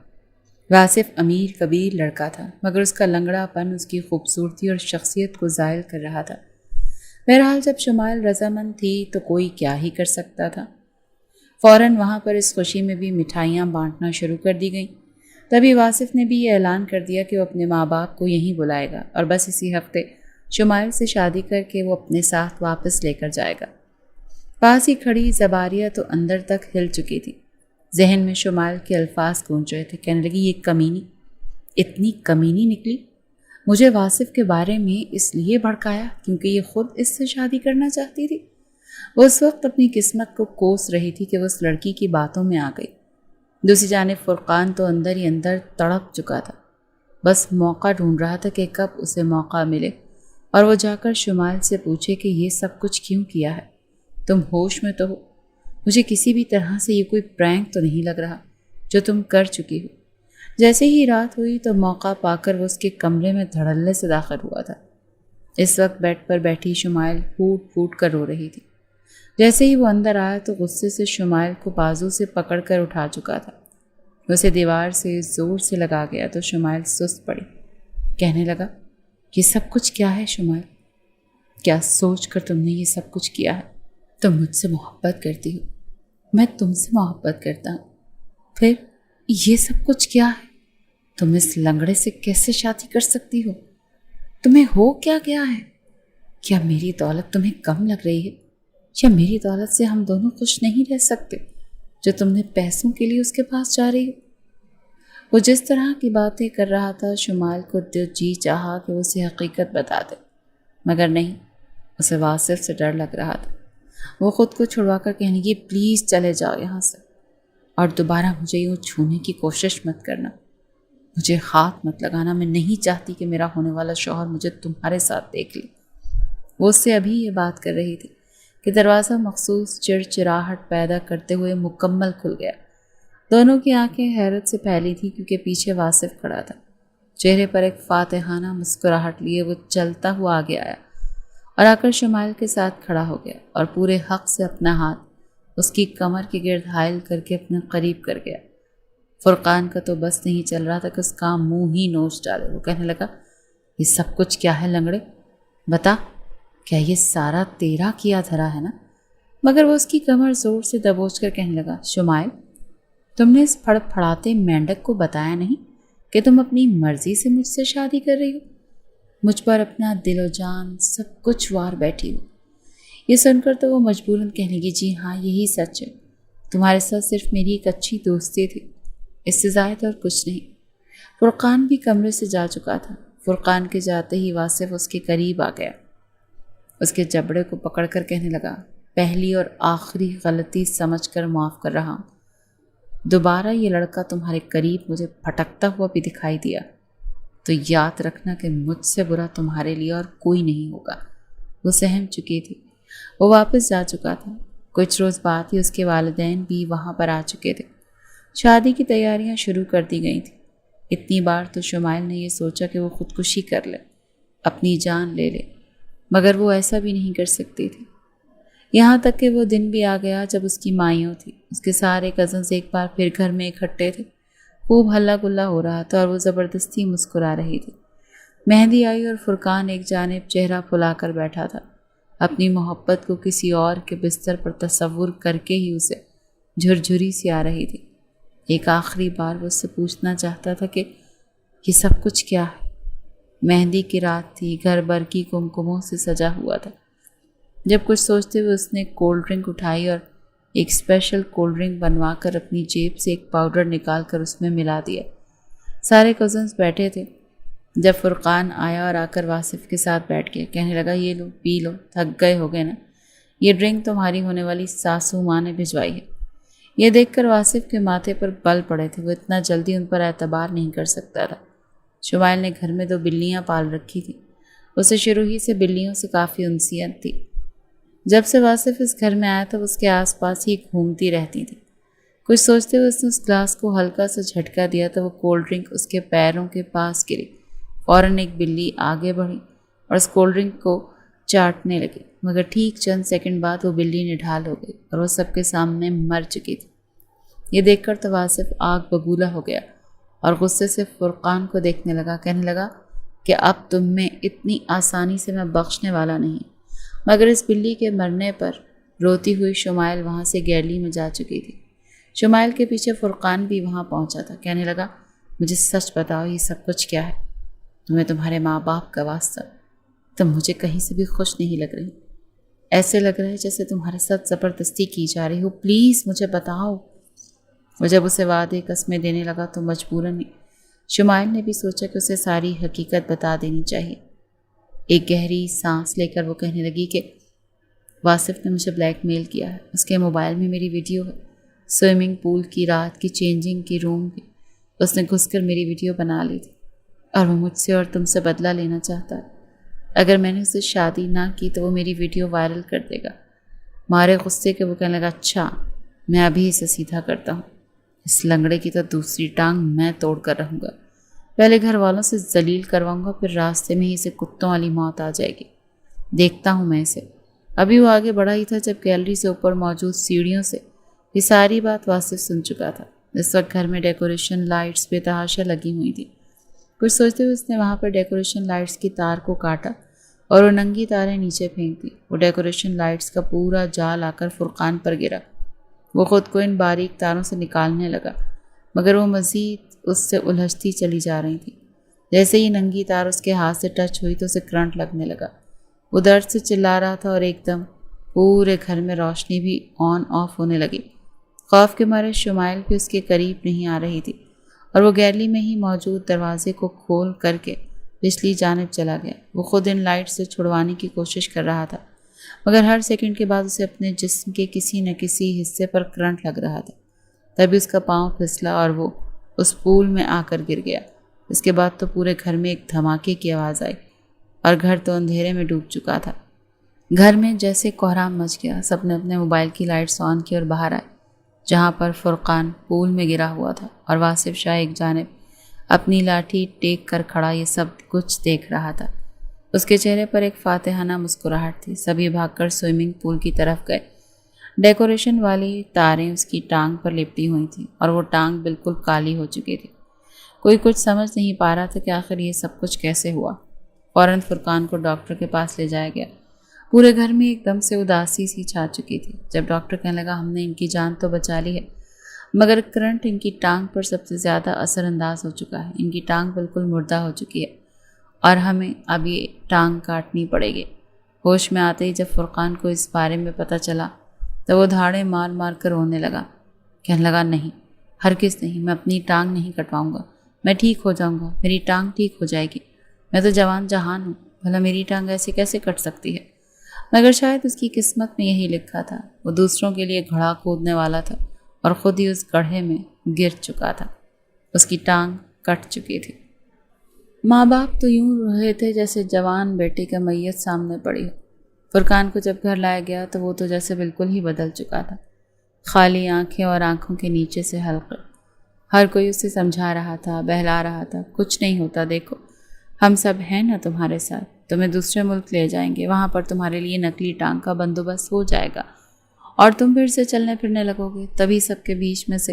واصف امیر کبیر لڑکا تھا، مگر اس کا لنگڑا پن اس کی خوبصورتی اور شخصیت کو زائل کر رہا تھا۔ بہرحال جب شمائل رضامند تھی تو کوئی کیا ہی کر سکتا تھا۔ فوراً وہاں پر اس خوشی میں بھی مٹھائیاں بانٹنا شروع کر دی گئیں۔ تبھی واصف نے بھی یہ اعلان کر دیا کہ وہ اپنے ماں باپ کو یہیں بلائے گا اور بس اسی ہفتے شمائل سے شادی کر کے وہ اپنے ساتھ واپس لے کر جائے گا۔ پاس ہی کھڑی زباریہ تو اندر تک ہل چکی تھی۔ ذہن میں شمائل کے الفاظ گونج رہے تھے۔ کہنے لگی یہ کمینی، اتنی کمینی نکلی، مجھے واصف کے بارے میں اس لیے بھڑکایا کیونکہ یہ خود اس سے شادی کرنا چاہتی تھی۔ وہ اس وقت اپنی قسمت کو کوس رہی تھی کہ وہ اس لڑکی کی باتوں میں آ گئی۔ دوسری جانب فرقان تو اندر ہی اندر تڑپ چکا تھا، بس موقع ڈھونڈ رہا تھا کہ کب اسے موقع ملے اور وہ جا کر شمائل سے پوچھے کہ یہ سب کچھ کیوں کیا ہے، تم ہوش میں تو ہو، مجھے کسی بھی طرح سے یہ کوئی پرینک تو نہیں لگ رہا جو تم کر چکی ہو۔ جیسے ہی رات ہوئی تو موقع پا کر وہ اس کے کمرے میں دھڑلے سے داخل ہوا تھا۔ اس وقت بیڈ پر بیٹھی شمائل پھوٹ پھوٹ کر رو رہی تھی۔ جیسے ہی وہ اندر آیا تو غصے سے شمائل کو بازو سے پکڑ کر اٹھا چکا تھا۔ اسے دیوار سے زور سے لگا گیا تو شمائل سست پڑی۔ کہنے لگا یہ سب کچھ کیا ہے شمائل؟ کیا سوچ کر تم نے یہ سب کچھ کیا ہے؟ تم مجھ سے محبت کرتی ہو، میں تم سے محبت کرتا ہوں، پھر یہ سب کچھ کیا ہے؟ تم اس لنگڑے سے کیسے شادی کر سکتی ہو؟ تمہیں ہو کیا گیا ہے؟ کیا میری دولت تمہیں کم لگ رہی ہے؟ یا میری دولت سے ہم دونوں خوش نہیں رہ سکتے جو تم نے پیسوں کے لیے اس کے پاس جا رہی ہو؟ وہ جس طرح کی باتیں کر رہا تھا شمائل کو جی چاہا کہ اسے حقیقت بتا دے، مگر نہیں، اسے واصف سے ڈر لگ رہا تھا۔ وہ خود کو چھڑوا کر کہنے کی پلیز چلے جاؤ یہاں سے اور دوبارہ مجھے یوں چھونے کی کوشش مت کرنا، مجھے ہاتھ مت لگانا، میں نہیں چاہتی کہ میرا ہونے والا شوہر مجھے تمہارے ساتھ دیکھ لے۔ وہ اس سے ابھی یہ بات کر رہی تھی کہ دروازہ مخصوص چڑچڑاہٹ پیدا کرتے ہوئے مکمل کھل گیا۔ دونوں کی آنکھیں حیرت سے پھیلی تھی کیونکہ پیچھے واصف کھڑا تھا۔ چہرے پر ایک فاتحانہ مسکراہٹ لیے وہ چلتا ہوا آگے آیا اور آ کر شمائل کے ساتھ کھڑا ہو گیا اور پورے حق سے اپنا ہاتھ اس کی کمر کے گرد حائل کر کے اپنے قریب کر گیا۔ فرقان کا تو بس نہیں چل رہا تھا کہ اس کا منہ ہی نوچ ڈالے۔ وہ کہنے لگا یہ سب کچھ کیا ہے لنگڑے؟ بتا، کیا یہ سارا تیرا کیا دھرا ہے نا؟ مگر وہ اس کی کمر زور سے دبوچ کر کہنے لگا شمائل، تم نے اس پھڑ پھڑاتے مینڈک کو بتایا نہیں کہ تم اپنی مرضی سے مجھ سے شادی کر رہی ہو؟ مجھ پر اپنا دل و جان سب کچھ وار بیٹھی ہو۔ یہ سن کر تو وہ مجبوراً کہنے لگی جی ہاں یہی سچ ہے، تمہارے ساتھ صرف میری ایک اچھی دوستی تھی، اس سے زائد اور کچھ نہیں۔ فرقان بھی کمرے سے جا چکا تھا۔ فرقان کے جاتے ہی واصف اس کے قریب آ گیا، اس کے جبڑے کو پکڑ کر کہنے لگا پہلی اور آخری غلطی سمجھ کر معاف کر رہا ہوں، دوبارہ یہ لڑکا تمہارے قریب مجھے پھٹکتا ہوا بھی دکھائی دیا تو یاد رکھنا کہ مجھ سے برا تمہارے لیے اور کوئی نہیں ہوگا۔ وہ سہم چکی تھی، وہ واپس جا چکا تھا۔ کچھ روز بعد ہی اس کے والدین بھی وہاں پر آ چکے تھے۔ شادی کی تیاریاں شروع کر دی گئی تھیں۔ اتنی بار تو شمائل نے یہ سوچا کہ وہ خودکشی کر لے، اپنی جان لے لے، مگر وہ ایسا بھی نہیں کر سکتی تھی۔ یہاں تک کہ وہ دن بھی آ گیا جب اس کی مائیوں تھی، اس کے سارے کزنز ایک بار پھر گھر میں اکٹھے تھے۔ خوب ہلا گلا ہو رہا تھا اور وہ زبردستی مسکرا رہی تھی۔ مہندی آئی اور فرقان ایک جانب چہرہ پھلا کر بیٹھا تھا، اپنی محبت کو کسی اور کے بستر پر تصور کر کے ہی اسے جھرجھری سی آ رہی تھی۔ ایک آخری بار وہ اس سے پوچھنا چاہتا تھا کہ یہ سب کچھ کیا ہے۔ مہندی کی رات تھی، گھر بھر کی کمکموں سے سجا ہوا تھا۔ جب کچھ سوچتے ہوئے اس نے کولڈ ڈرنک اٹھائی اور ایک اسپیشل کولڈ ڈرنک بنوا کر اپنی جیب سے ایک پاؤڈر نکال کر اس میں ملا دیا۔ سارے کزنز بیٹھے تھے۔ جب فرقان آیا اور آ کر واصف کے ساتھ بیٹھ گیا، کہنے لگا یہ لو پی لو، تھک گئے ہو گئے نا، یہ ڈرنک تمہاری ہونے والی ساسو ماں نے بھجوائی ہے۔ یہ دیکھ کر واصف کے ماتھے پر بل پڑے تھے، وہ اتنا جلدی ان پر اعتبار نہیں کر سکتا تھا۔ شمائل نے گھر میں 2 بلیاں پال رکھی تھیں، اسے شروع ہی سے بلیوں سے کافی انسیت تھی۔ جب سے واصف اس گھر میں آیا تھا وہ اس کے آس پاس ہی گھومتی رہتی تھی۔ کچھ سوچتے ہوئے اس نے اس گلاس کو ہلکا سا جھٹکا دیا تو وہ کولڈ ڈرنک اس کے پیروں کے پاس گری۔ فوراً ایک بلی آگے بڑھی اور اس کولڈ ڈرنک کو چاٹنے لگی، مگر ٹھیک چند سیکنڈ بعد وہ بلی نڈھال ہو گئی اور وہ سب کے سامنے مر چکی تھی۔ یہ دیکھ کر تو واصف آگ بگولا ہو گیا اور غصے سے فرقان کو دیکھنے لگا، کہنے لگا کہ اب تم میں اتنی آسانی سے میں بخشنے والا نہیں۔ مگر اس بلی کے مرنے پر روتی ہوئی شمائل وہاں سے گیلی میں جا چکی تھی۔ شمائل کے پیچھے فرقان بھی وہاں پہنچا تھا، کہنے لگا مجھے سچ بتاؤ یہ سب کچھ کیا ہے؟ تمہیں تمہارے ماں باپ کا واسطہ، تم مجھے کہیں سے بھی خوش نہیں لگ رہی، ایسے لگ رہا ہے جیسے تمہارے ساتھ زبردستی کی جا رہی ہو، پلیز مجھے بتاؤ۔ وہ جب اسے وعدے قسمیں دینے لگا تو مجبوراً شمائل نے بھی سوچا کہ اسے ساری حقیقت بتا دینی چاہیے۔ ایک گہری سانس لے کر وہ کہنے لگی کہ واصف نے مجھے بلیک میل کیا ہے، اس کے موبائل میں میری ویڈیو ہے، سوئمنگ پول کی رات کی، چینجنگ کی روم کی، اس نے گھس کر میری ویڈیو بنا لی تھی اور وہ مجھ سے اور تم سے بدلہ لینا چاہتا ہے۔ اگر میں نے اسے شادی نہ کی تو وہ میری ویڈیو وائرل کر دے گا۔ مارے غصے کے وہ کہنے لگا اچھا میں ابھی اسے سیدھا کرتا ہوں، اس لنگڑے کی تو دوسری ٹانگ میں توڑ کر رہوں گا، پہلے گھر والوں سے ذلیل کرواؤں گا، پھر راستے میں ہی اسے کتوں والی موت آ جائے گی، دیکھتا ہوں میں اسے۔ ابھی وہ آگے بڑھا ہی تھا جب گیلری سے اوپر موجود سیڑھیوں سے یہ ساری بات واصف سن چکا تھا۔ اس وقت گھر میں ڈیکوریشن لائٹس بے تحاشا لگی ہوئی تھی۔ کچھ سوچتے ہوئے اس نے وہاں پر ڈیکوریشن لائٹس کی تار کو کاٹا اور وہ ننگی تاریں نیچے پھینک دی۔ وہ ڈیکوریشن لائٹس کا پورا جال آ کر فرقان پر گرا۔ وہ خود کو ان باریک تاروں سے نکالنے لگا، مگر وہ مزید اس سے الجھتی چلی جا رہی تھی۔ جیسے ہی ننگی تار اس کے ہاتھ سے ٹچ ہوئی تو اسے کرنٹ لگنے لگا۔ وہ درد سے چلا رہا تھا اور ایک دم پورے گھر میں روشنی بھی آن آف ہونے لگی۔ خوف کے مارے شمائل بھی اس کے قریب نہیں آ رہی تھی اور وہ گیلری میں ہی موجود دروازے کو کھول کر کے پچھلی جانب چلا گیا۔ وہ خود ان لائٹ سے چھڑوانے کی کوشش کر رہا تھا، مگر ہر سیکنڈ کے بعد اسے اپنے جسم کے کسی نہ کسی حصے پر کرنٹ لگ رہا تھا۔ تبھی اس کا پاؤں پھسلا اور وہ اس پول میں آ کر گر گیا۔ اس کے بعد تو پورے گھر میں ایک دھماکے کی آواز آئی اور گھر تو اندھیرے میں ڈوب چکا تھا۔ گھر میں جیسے کوہرام مچ گیا، سب نے اپنے موبائل کی لائٹس آن کی اور باہر آئے، جہاں پر فرقان پول میں گرا ہوا تھا اور واصف شاہ ایک جانب اپنی لاٹھی ٹیک کر کھڑا یہ سب کچھ دیکھ رہا تھا۔ اس کے چہرے پر ایک فاتحانہ مسکراہٹ تھی۔ سبھی بھاگ کر سوئمنگ پول کی طرف گئے۔ ڈیکوریشن والی تاریں اس کی ٹانگ پر لپٹی ہوئی تھیں اور وہ ٹانگ بالکل کالی ہو چکی تھی۔ کوئی کچھ سمجھ نہیں پا رہا تھا کہ آخر یہ سب کچھ کیسے ہوا۔ فوراً فرقان کو ڈاکٹر کے پاس لے جایا گیا۔ پورے گھر میں ایک دم سے اداسی سی چھا چکی تھی۔ جب ڈاکٹر کہنے لگا ہم نے ان کی جان تو بچا لی ہے، مگر کرنٹ ان کی ٹانگ پر سب سے زیادہ اثر انداز ہو چکا ہے، ان کی ٹانگ بالکل مردہ ہو چکی ہے اور ہمیں اب یہ ٹانگ کاٹنی پڑے گی۔ ہوش میں آتے ہی جب فرقان کو اس بارے میں پتہ چلا تو وہ دھاڑے مار مار کر رونے لگا، کہنے لگا نہیں، ہرگز نہیں، میں اپنی ٹانگ نہیں کٹواؤں گا، میں ٹھیک ہو جاؤں گا، میری ٹانگ ٹھیک ہو جائے گی، میں تو جوان جہان ہوں، بھلا میری ٹانگ ایسے کیسے کٹ سکتی ہے؟ مگر شاید اس کی قسمت میں یہی لکھا تھا۔ وہ دوسروں کے لیے گھڑا کودنے والا تھا اور خود ہی اس گڑھے میں گر چکا تھا۔ اس کی ٹانگ کٹ چکی تھی۔ ماں باپ تو یوں رہے تھے جیسے جوان بیٹے کا میت سامنے پڑی ہو۔ فرقان کو جب گھر لایا گیا تو وہ تو جیسے بالکل ہی بدل چکا تھا۔ خالی آنکھیں اور آنکھوں کے نیچے سے حلقے۔ ہر کوئی اسے سمجھا رہا تھا، بہلا رہا تھا، کچھ نہیں ہوتا، دیکھو ہم سب ہیں نا تمہارے ساتھ، تمہیں دوسرے ملک لے جائیں گے، وہاں پر تمہارے لیے نقلی ٹانگ کا بندوبست ہو جائے گا اور تم پھر سے چلنے پھرنے لگو گے۔ تبھی سب کے بیچ میں سے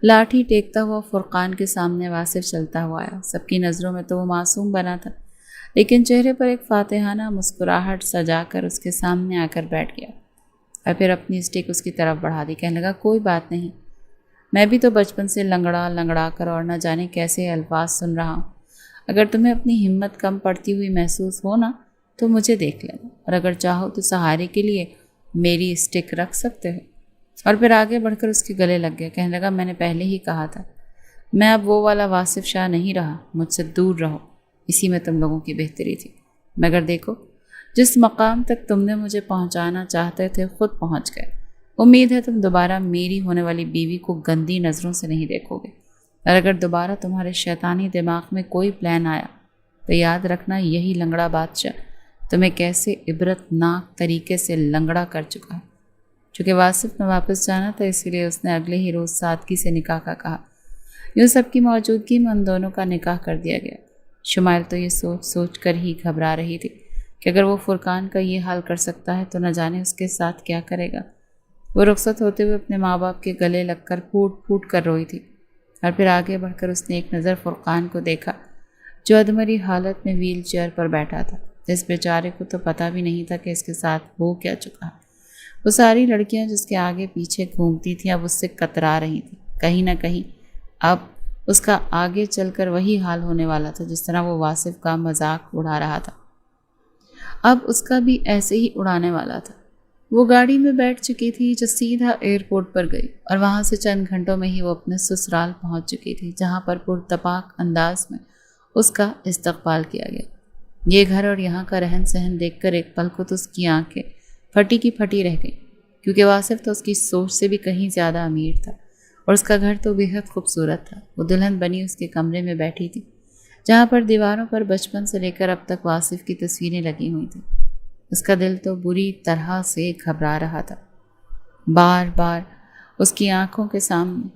لاٹھی ٹیکتا ہوا فرقان کے سامنے واصف چلتا ہوا آیا۔ سب کی نظروں میں تو وہ معصوم بنا تھا، لیکن چہرے پر ایک فاتحانہ مسکراہٹ سجا کر اس کے سامنے آ کر بیٹھ گیا اور پھر اپنی اسٹک اس کی طرف بڑھا دی۔ کہنے لگا، کوئی بات نہیں، میں بھی تو بچپن سے لنگڑا لنگڑا کر اور نہ جانے کیسے الفاظ سن رہا ہوں۔ اگر تمہیں اپنی ہمت کم پڑتی ہوئی محسوس ہو نا تو مجھے دیکھ لینا، اور اگر چاہو تو سہارے کے لیے میری اسٹک رکھ سکتے ہو۔ اور پھر آگے بڑھ کر اس کے گلے لگ گیا۔ کہنے لگا، میں نے پہلے ہی کہا تھا، میں اب وہ والا واصف شاہ نہیں رہا، مجھ سے دور رہو، اسی میں تم لوگوں کی بہتری تھی۔ مگر دیکھو، جس مقام تک تم نے مجھے پہنچانا چاہتے تھے خود پہنچ گئے۔ امید ہے تم دوبارہ میری ہونے والی بیوی کو گندی نظروں سے نہیں دیکھو گے، اور اگر دوبارہ تمہارے شیطانی دماغ میں کوئی پلان آیا تو یاد رکھنا یہی لنگڑا بادشاہ تمہیں کیسے عبرت ناک طریقے سے لنگڑا کر چکا ہے۔ چونکہ واصف نے واپس جانا تھا، اسی لیے اس نے اگلے ہی روز سادگی سے نکاح کا کہا۔ یوں سب کی موجودگی میں ان دونوں کا نکاح کر دیا گیا۔ شمائل تو یہ سوچ سوچ کر ہی گھبرا رہی تھی کہ اگر وہ فرقان کا یہ حال کر سکتا ہے تو نہ جانے اس کے ساتھ کیا کرے گا۔ وہ رخصت ہوتے ہوئے اپنے ماں باپ کے گلے لگ کر پھوٹ پھوٹ کر روئی تھی، اور پھر آگے بڑھ کر اس نے ایک نظر فرقان کو دیکھا جو ادمری حالت میں ویل چیئر پر بیٹھا تھا۔ اس بیچارے کو تو پتہ بھی نہیں تھا کہ اس کے ساتھ ہو کیا چکا ہے۔ وہ ساری لڑکیاں جس کے آگے پیچھے گھومتی تھیں اب اس سے کترا رہی تھیں۔ کہیں نہ کہیں اب اس کا آگے چل کر وہی حال ہونے والا تھا جس طرح وہ واصف کا مذاق اڑا رہا تھا، اب اس کا بھی ایسے ہی اڑانے والا تھا۔ وہ گاڑی میں بیٹھ چکی تھی جو سیدھا ایئرپورٹ پر گئی، اور وہاں سے چند گھنٹوں میں ہی وہ اپنے سسرال پہنچ چکی تھی، جہاں پر پرتپاک انداز میں اس کا استقبال کیا گیا۔ یہ گھر اور یہاں کا رہن سہن دیکھ کر ایک پل کو تو اس کی آنکھیں پھٹی کی پھٹی رہ گئی، کیونکہ واصف تو اس کی سوچ سے بھی کہیں زیادہ امیر تھا، اور اس کا گھر تو بے حد خوبصورت تھا۔ وہ دلہن بنی اس کے کمرے میں بیٹھی تھی، جہاں پر دیواروں پر بچپن سے لے کر اب تک واصف کی تصویریں لگی ہوئی تھیں۔ اس کا دل تو بری طرح سے گھبرا رہا تھا۔ بار بار اس کی آنکھوں کے سامنے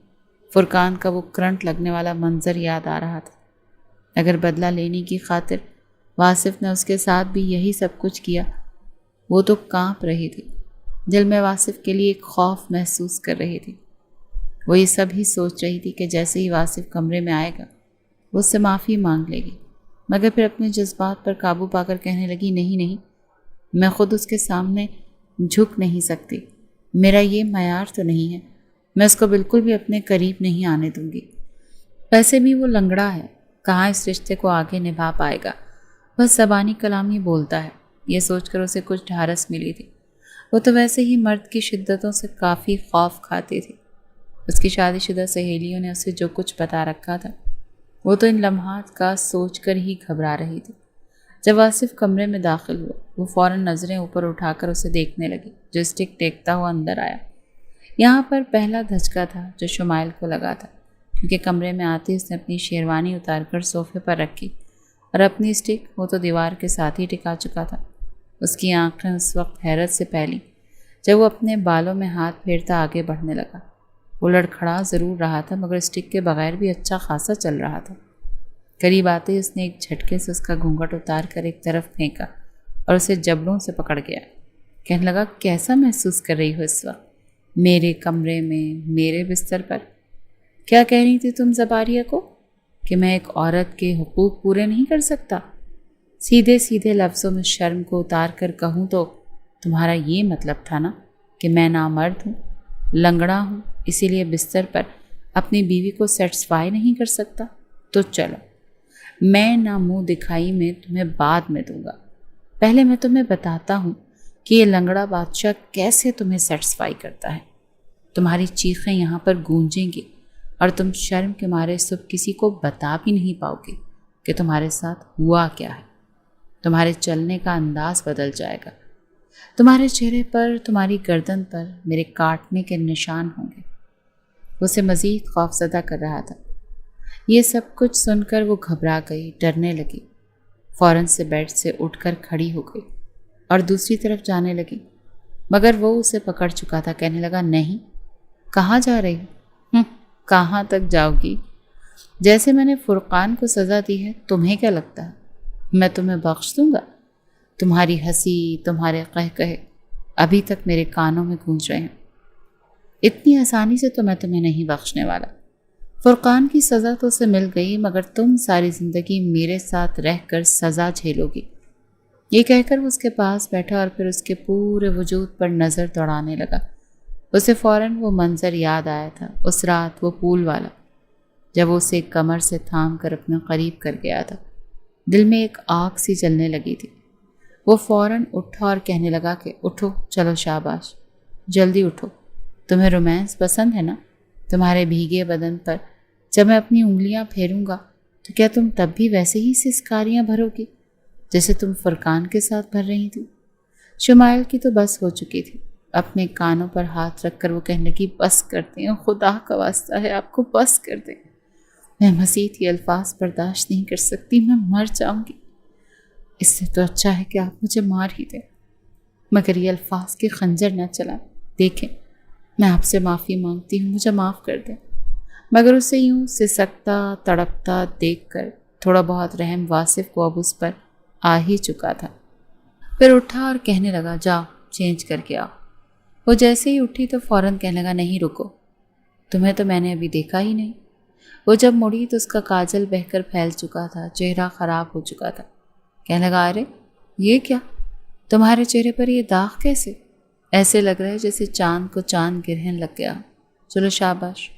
فرقان کا وہ کرنٹ لگنے والا منظر یاد آ رہا تھا۔ اگر بدلہ لینے کی خاطر واصف نے اس کے ساتھ بھی یہی سب کچھ کیا، وہ تو کانپ رہی تھی، دل میں واصف کے لیے ایک خوف محسوس کر رہی تھی۔ وہ یہ سب ہی سوچ رہی تھی کہ جیسے ہی واصف کمرے میں آئے گا وہ اس سے معافی مانگ لے گی، مگر پھر اپنے جذبات پر قابو پا کر کہنے لگی، نہیں، میں خود اس کے سامنے جھک نہیں سکتی، میرا یہ معیار تو نہیں ہے، میں اس کو بالکل بھی اپنے قریب نہیں آنے دوں گی۔ ویسے بھی وہ لنگڑا ہے، کہاں اس رشتے کو آگے نبھا پائے گا، بس زبانی کلام ہی بولتا ہے۔ یہ سوچ کر اسے کچھ ڈھارس ملی تھی۔ وہ تو ویسے ہی مرد کی شدتوں سے کافی خوف کھاتی تھی۔ اس کی شادی شدہ سہیلیوں نے اسے جو کچھ بتا رکھا تھا وہ تو ان لمحات کا سوچ کر ہی گھبرا رہی تھی۔ جب واصف کمرے میں داخل ہوا، وہ فوراً نظریں اوپر اٹھا کر اسے دیکھنے لگی، جو اسٹک ٹیکتا ہوا اندر آیا۔ یہاں پر پہلا دھچکا تھا جو شمائل کو لگا تھا، کیونکہ کمرے میں آتے اس نے اپنی شیروانی اتار کر صوفے پر رکھی، اور اپنی اسٹک وہ تو دیوار کے ساتھ ہی ٹکا چکا تھا۔ اس کی آنکھیں اس وقت حیرت سے پھیلی جب وہ اپنے بالوں میں ہاتھ پھیرتا آگے بڑھنے لگا۔ وہ لڑکھڑا ضرور رہا تھا، مگر اسٹک کے بغیر بھی اچھا خاصا چل رہا تھا۔ قریب آتے اس نے ایک جھٹکے سے اس کا گھونگھٹ اتار کر ایک طرف پھینکا اور اسے جبڑوں سے پکڑ گیا۔ کہنے لگا، کیسا محسوس کر رہی ہو اس وقت میرے کمرے میں، میرے بستر پر؟ کیا کہہ رہی تھی تم زباریہ کو کہ میں ایک عورت کے حقوق پورے نہیں کر سکتا؟ سیدھے سیدھے لفظوں میں شرم کو اتار کر کہوں تو تمہارا یہ مطلب تھا نا کہ میں نامرد ہوں، لنگڑا ہوں، اسی لیے بستر پر اپنی بیوی کو سیٹسفائی نہیں کر سکتا؟ تو چلو، میں نہ منہ دکھائی میں تمہیں بعد میں دوں گا، پہلے میں تمہیں بتاتا ہوں کہ یہ لنگڑا بادشاہ کیسے تمہیں سیٹسفائی کرتا ہے۔ تمہاری چیخیں یہاں پر گونجیں گی اور تم شرم کے مارے صبح کسی کو بتا بھی نہیں پاؤ گے کہ تمہارے ساتھ ہوا کیا ہے۔ تمہارے چلنے کا انداز بدل جائے گا، تمہارے چہرے پر، تمہاری گردن پر میرے کاٹنے کے نشان ہوں گے۔ اسے مزید خوفزدہ کر رہا تھا۔ یہ سب کچھ سن کر وہ گھبرا گئی، ڈرنے لگی، فوراً سے بیڈ سے اٹھ کر کھڑی ہو گئی اور دوسری طرف جانے لگی، مگر وہ اسے پکڑ چکا تھا۔ کہنے لگا، نہیں، کہاں جا رہی ہو؟ کہاں تک جاؤ گی؟ جیسے میں نے فرقان کو سزا دی ہے، تمہیں کیا لگتا ہے میں تمہیں بخش دوں گا؟ تمہاری ہنسی، تمہارے قہقہے ابھی تک میرے کانوں میں گونج رہے ہیں۔ اتنی آسانی سے تو میں تمہیں نہیں بخشنے والا۔ فرقان کی سزا تو اسے مل گئی، مگر تم ساری زندگی میرے ساتھ رہ کر سزا جھیلو گی۔ یہ کہہ کر وہ اس کے پاس بیٹھا اور پھر اس کے پورے وجود پر نظر دوڑانے لگا۔ اسے فوراً وہ منظر یاد آیا تھا، اس رات وہ پول والا، جب وہ اسے کمر سے تھام کر اپنے قریب کر گیا تھا۔ دل میں ایک آگ سی جلنے لگی تھی۔ وہ فوراً اٹھا اور کہنے لگا کہ اٹھو، چلو شاباش، جلدی اٹھو۔ تمہیں رومانس پسند ہے نا؟ تمہارے بھیگے بدن پر جب میں اپنی انگلیاں پھیروں گا تو کیا تم تب بھی ویسے ہی سسکاریاں بھرو گی جیسے تم فرقان کے ساتھ بھر رہی تھی؟ شمائل کی تو بس ہو چکی تھی۔ اپنے کانوں پر ہاتھ رکھ کر وہ کہنے لگی، بس کر دیں، خدا کا واسطہ ہے آپ کو، بس کر دیں۔ میں مزید یہ الفاظ برداشت نہیں کر سکتی، میں مر جاؤں گی۔ اس سے تو اچھا ہے کہ آپ مجھے مار ہی دیں، مگر یہ الفاظ کے خنجر نہ چلائیں۔ دیکھیں، میں آپ سے معافی مانگتی ہوں، مجھے معاف کر دیں۔ مگر اسے یوں سسکتا تڑپتا دیکھ کر تھوڑا بہت رحم واصف کو اب اس پر آ ہی چکا تھا۔ پھر اٹھا اور کہنے لگا، جاؤ چینج کر کے آؤ۔ وہ جیسے ہی اٹھی تو فوراً کہنے لگا، نہیں رکو، تمہیں تو میں نے ابھی دیکھا ہی نہیں۔ وہ جب مڑی تو اس کا کاجل بہہ کر پھیل چکا تھا، چہرہ خراب ہو چکا تھا۔ کہنے لگا، ارے یہ کیا؟ تمہارے چہرے پر یہ داغ کیسے؟ ایسے لگ رہا ہے جیسے چاند کو چاند گرہن لگ گیا۔ چلو شاباش،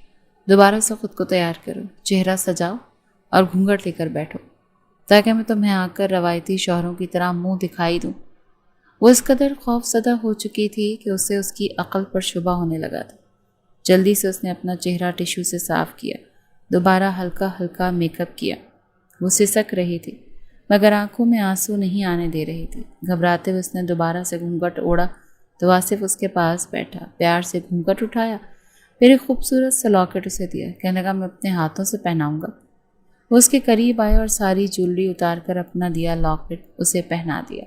دوبارہ سے خود کو تیار کرو، چہرہ سجاؤ اور گھونگھٹ لے کر بیٹھو تاکہ میں تمہیں آ کر روایتی شوہروں کی طرح منہ دکھائی دوں۔ وہ اس قدر خوف زدہ ہو چکی تھی کہ اسے اس کی عقل پر شبہ ہونے لگا تھا۔ جلدی سے اس نے اپنا چہرہ ٹشو سے صاف کیا، دوبارہ ہلکا ہلکا میک اپ کیا۔ وہ سسک رہی تھی مگر آنکھوں میں آنسو نہیں آنے دے رہی تھی۔ گھبراتے ہوئے اس نے دوبارہ سے گھونگھٹ اوڑھا تو واصف اس کے پاس بیٹھا، پیار سے گھونگھٹ اٹھایا، پھر ایک خوبصورت سا لاکٹ اسے دیا۔ کہنے لگا، میں اپنے ہاتھوں سے پہناؤں گا۔ وہ اس کے قریب آئے اور ساری جولری اتار کر اپنا دیا لاکٹ اسے پہنا دیا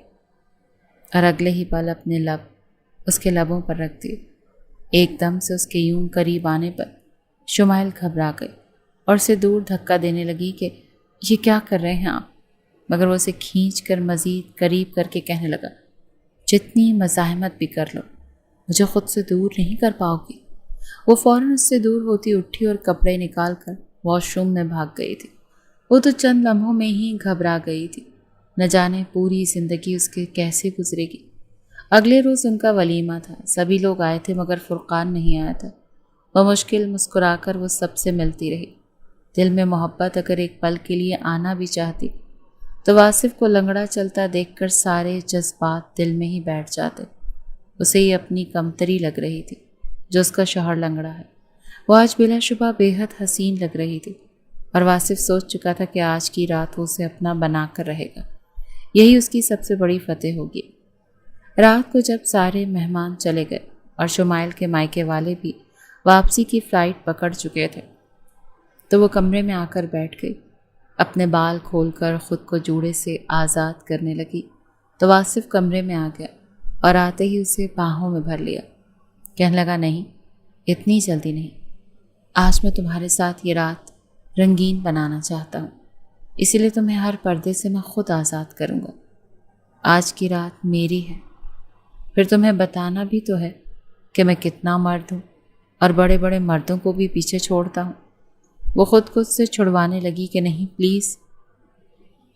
اور اگلے ہی پل اپنے لب اس کے لبوں پر رکھ دیے۔ ایک دم سے اس کے یوں قریب آنے پر شمائل گھبرا گئی اور اسے دور دھکا دینے لگی کہ یہ کیا کر رہے ہیں آپ؟ مگر وہ اسے کھینچ کر مزید قریب کر کے کہنے لگا، جتنی مزاحمت بھی کر لو، مجھے خود سے دور نہیں کر پاؤ گی۔ وہ فوراً اس سے دور ہوتی اٹھی اور کپڑے نکال کر واش روم میں بھاگ گئی تھی۔ وہ تو چند لمحوں میں ہی گھبرا گئی تھی، نہ جانے پوری زندگی اس کے کیسے گزرے گی۔ اگلے روز ان کا ولیمہ تھا، سبھی لوگ آئے تھے مگر فرقان نہیں آیا تھا۔ وہ مشکل مسکرا کر وہ سب سے ملتی رہی۔ دل میں محبت اگر ایک پل کے لیے آنا بھی چاہتی تو واصف کو لنگڑا چلتا دیکھ کر سارے جذبات دل میں ہی بیٹھ جاتے۔ اسے یہ اپنی کمتری لگ رہی تھی جو اس کا شوہر لنگڑا ہے۔ وہ آج بلا شبہ بے حد حسین لگ رہی تھی اور واصف سوچ چکا تھا کہ آج کی رات وہ اسے اپنا بنا کر رہے گا، یہی اس کی سب سے بڑی فتح ہوگی۔ رات کو جب سارے مہمان چلے گئے اور شمائل کے مائکے والے بھی واپسی کی فلائٹ پکڑ چکے تھے تو وہ کمرے میں آ کر بیٹھ گئی، اپنے بال کھول کر خود کو جوڑے سے آزاد کرنے لگی تو واصف کمرے میں آ گیا اور آتے ہی اسے باہوں میں بھر لیا۔ کہنے لگا، نہیں، اتنی جلدی نہیں، آج میں تمہارے ساتھ یہ رات رنگین بنانا چاہتا ہوں، اسی لیے تمہیں ہر پردے سے میں خود آزاد کروں گا۔ آج کی رات میری ہے، پھر تمہیں بتانا بھی تو ہے کہ میں کتنا مرد ہوں اور بڑے بڑے مردوں کو بھی پیچھے چھوڑتا ہوں۔ وہ خود سے چھڑوانے لگی کہ نہیں، پلیز،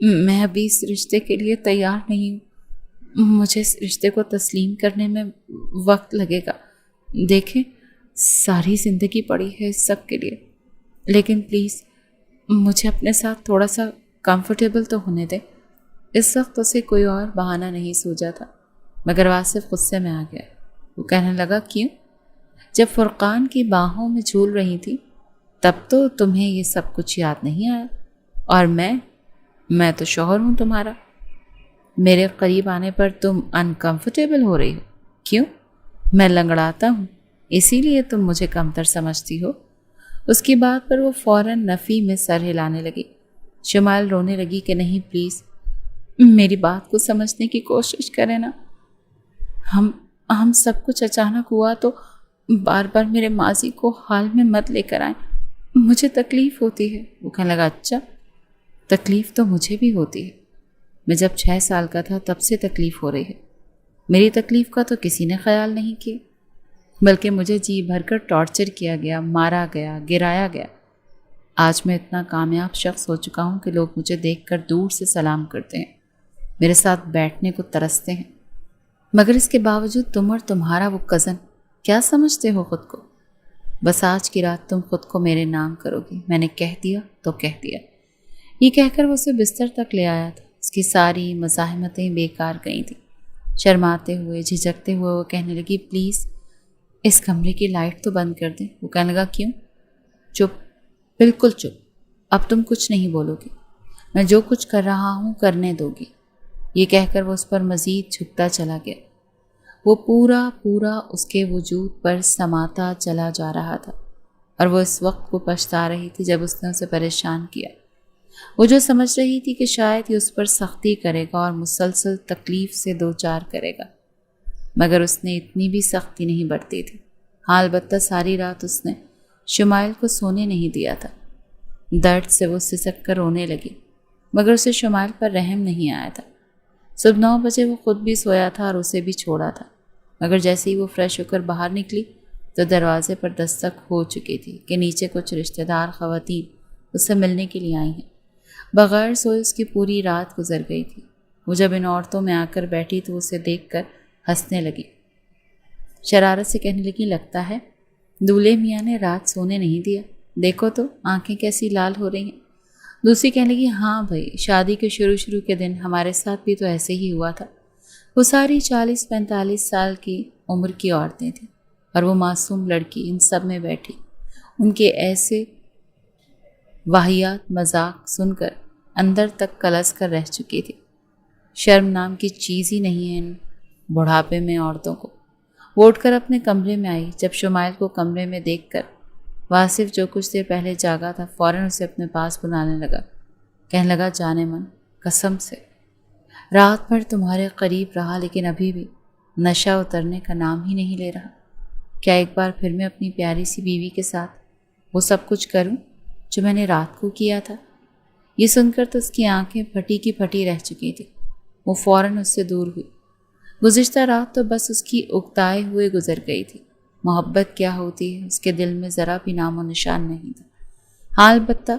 میں ابھی اس رشتے کے لیے تیار نہیں ہوں، مجھے اس رشتے کو تسلیم کرنے میں وقت لگے گا۔ دیکھیں، ساری زندگی پڑی ہے اس سب کے لیے، لیکن پلیز مجھے اپنے ساتھ تھوڑا سا کمفرٹیبل تو ہونے دیں۔ اس وقت اسے کوئی اور بہانہ نہیں سوجا تھا مگر واصف غصے میں آ گیا۔ وہ کہنے لگا، کیوں؟ جب فرقان کی باہوں میں جھول رہی تھی تب تو تمہیں یہ سب کچھ یاد نہیں آیا، اور میں تو شوہر ہوں تمہارا۔ میرے قریب آنے پر تم انکمفرٹیبل ہو رہی ہو، کیوں؟ میں لنگڑاتا ہوں اسی لیے تم مجھے کمتر سمجھتی ہو؟ اس کی بات پر وہ فوراً نفی میں سر ہلانے لگی۔ شمائل رونے لگی کہ نہیں پلیز میری بات کو سمجھنے کی کوشش کریں نا، ہم سب کچھ اچانک ہوا تو بار بار میرے ماضی کو حال میں مت لے کر آئیں، مجھے تکلیف ہوتی ہے۔ وہ کہنے لگا اچھا، تکلیف تو مجھے بھی ہوتی ہے، میں جب 6 سال کا تھا تب سے تکلیف ہو رہی ہے، میری تکلیف کا تو کسی نے خیال نہیں کیا، بلکہ مجھے جی بھر کر ٹارچر کیا گیا، مارا گیا، گرایا گیا۔ آج میں اتنا کامیاب شخص ہو چکا ہوں کہ لوگ مجھے دیکھ کر دور سے سلام کرتے ہیں، میرے ساتھ بیٹھنے کو ترستے ہیں، مگر اس کے باوجود تم اور تمہارا وہ کزن کیا سمجھتے ہو خود کو؟ بس آج کی رات تم خود کو میرے نام کرو گی، میں نے کہہ دیا تو کہہ دیا۔ یہ کہہ کر وہ اسے بستر تک لے آیا تھا۔ اس کی ساری مزاحمتیں بیکار گئی تھیں۔ شرماتے ہوئے جھجکتے ہوئے وہ کہنے لگی پلیز اس کمرے کی لائٹ تو بند کر دیں۔ وہ کہنے لگا کیوں؟ چپ، بالکل چپ، اب تم کچھ نہیں بولو گی، میں جو کچھ کر رہا ہوں کرنے دو گی۔ یہ کہہ کر وہ اس پر مزید جھکتا چلا گیا۔ وہ پورا اس کے وجود پر سماتا چلا جا رہا تھا، اور وہ اس وقت کو پچھتا رہی تھی جب اس نے اسے پریشان کیا۔ وہ جو سمجھ رہی تھی کہ شاید یہ اس پر سختی کرے گا اور مسلسل تکلیف سے دوچار کرے گا، مگر اس نے اتنی بھی سختی نہیں برتی تھی۔ ہاں البتہ ساری رات اس نے شمائل کو سونے نہیں دیا تھا۔ درد سے وہ سسک کر رونے لگی، مگر اسے شمائل پر رحم نہیں آیا تھا۔ صبح 9 بجے وہ خود بھی سویا تھا اور اسے بھی چھوڑا تھا، مگر جیسے ہی وہ فریش ہو کر باہر نکلی تو دروازے پر دستک ہو چکی تھی کہ نیچے کچھ رشتہ دار خواتین اس سے ملنے کے لیے آئی ہیں۔ بغیر سوئے اس کی پوری رات گزر گئی تھی۔ وہ جب ان عورتوں میں آ کر بیٹھی تو اسے دیکھ کر ہنسنے لگی، شرارت سے کہنے لگی لگتا ہے دولہے میاں نے رات سونے نہیں دیا، دیکھو تو آنکھیں کیسی لال ہو رہی ہیں۔ دوسری کہنے لگی ہاں بھائی، شادی کے شروع کے دن ہمارے ساتھ بھی تو ایسے ہی ہوا تھا۔ وہ ساری 40-45 سال کی عمر کی عورتیں تھیں، اور وہ معصوم لڑکی ان سب میں بیٹھی، ان کے ایسے واہیات مذاق سن کر اندر تک کلس کر رہ چکی تھی۔ شرم نام کی چیز ہی نہیں ہے ان بڑھاپے میں عورتوں کو۔ وہ اٹھ کر اپنے کمرے میں آئی۔ جب شمائل کو کمرے میں دیکھ کر واصف جو کچھ دیر پہلے جاگا تھا فوراً اسے اپنے پاس بلانے لگا، کہنے لگا جانے من قسم سے رات بھر تمہارے قریب رہا لیکن ابھی بھی نشہ اترنے کا نام ہی نہیں لے رہا۔ کیا ایک بار پھر میں اپنی پیاری سی بیوی کے ساتھ وہ سب کچھ کروں جو میں نے رات کو کیا تھا؟ یہ سن کر تو اس کی آنکھیں پھٹی کی پھٹی رہ چکی تھی۔ وہ فوراً اس سے دور ہوئی۔ گزشتہ رات تو بس اس کی اکتائے ہوئے گزر گئی تھی۔ محبت کیا ہوتی ہے اس کے دل میں ذرا بھی نام و نشان نہیں تھا۔ ہاں البتہ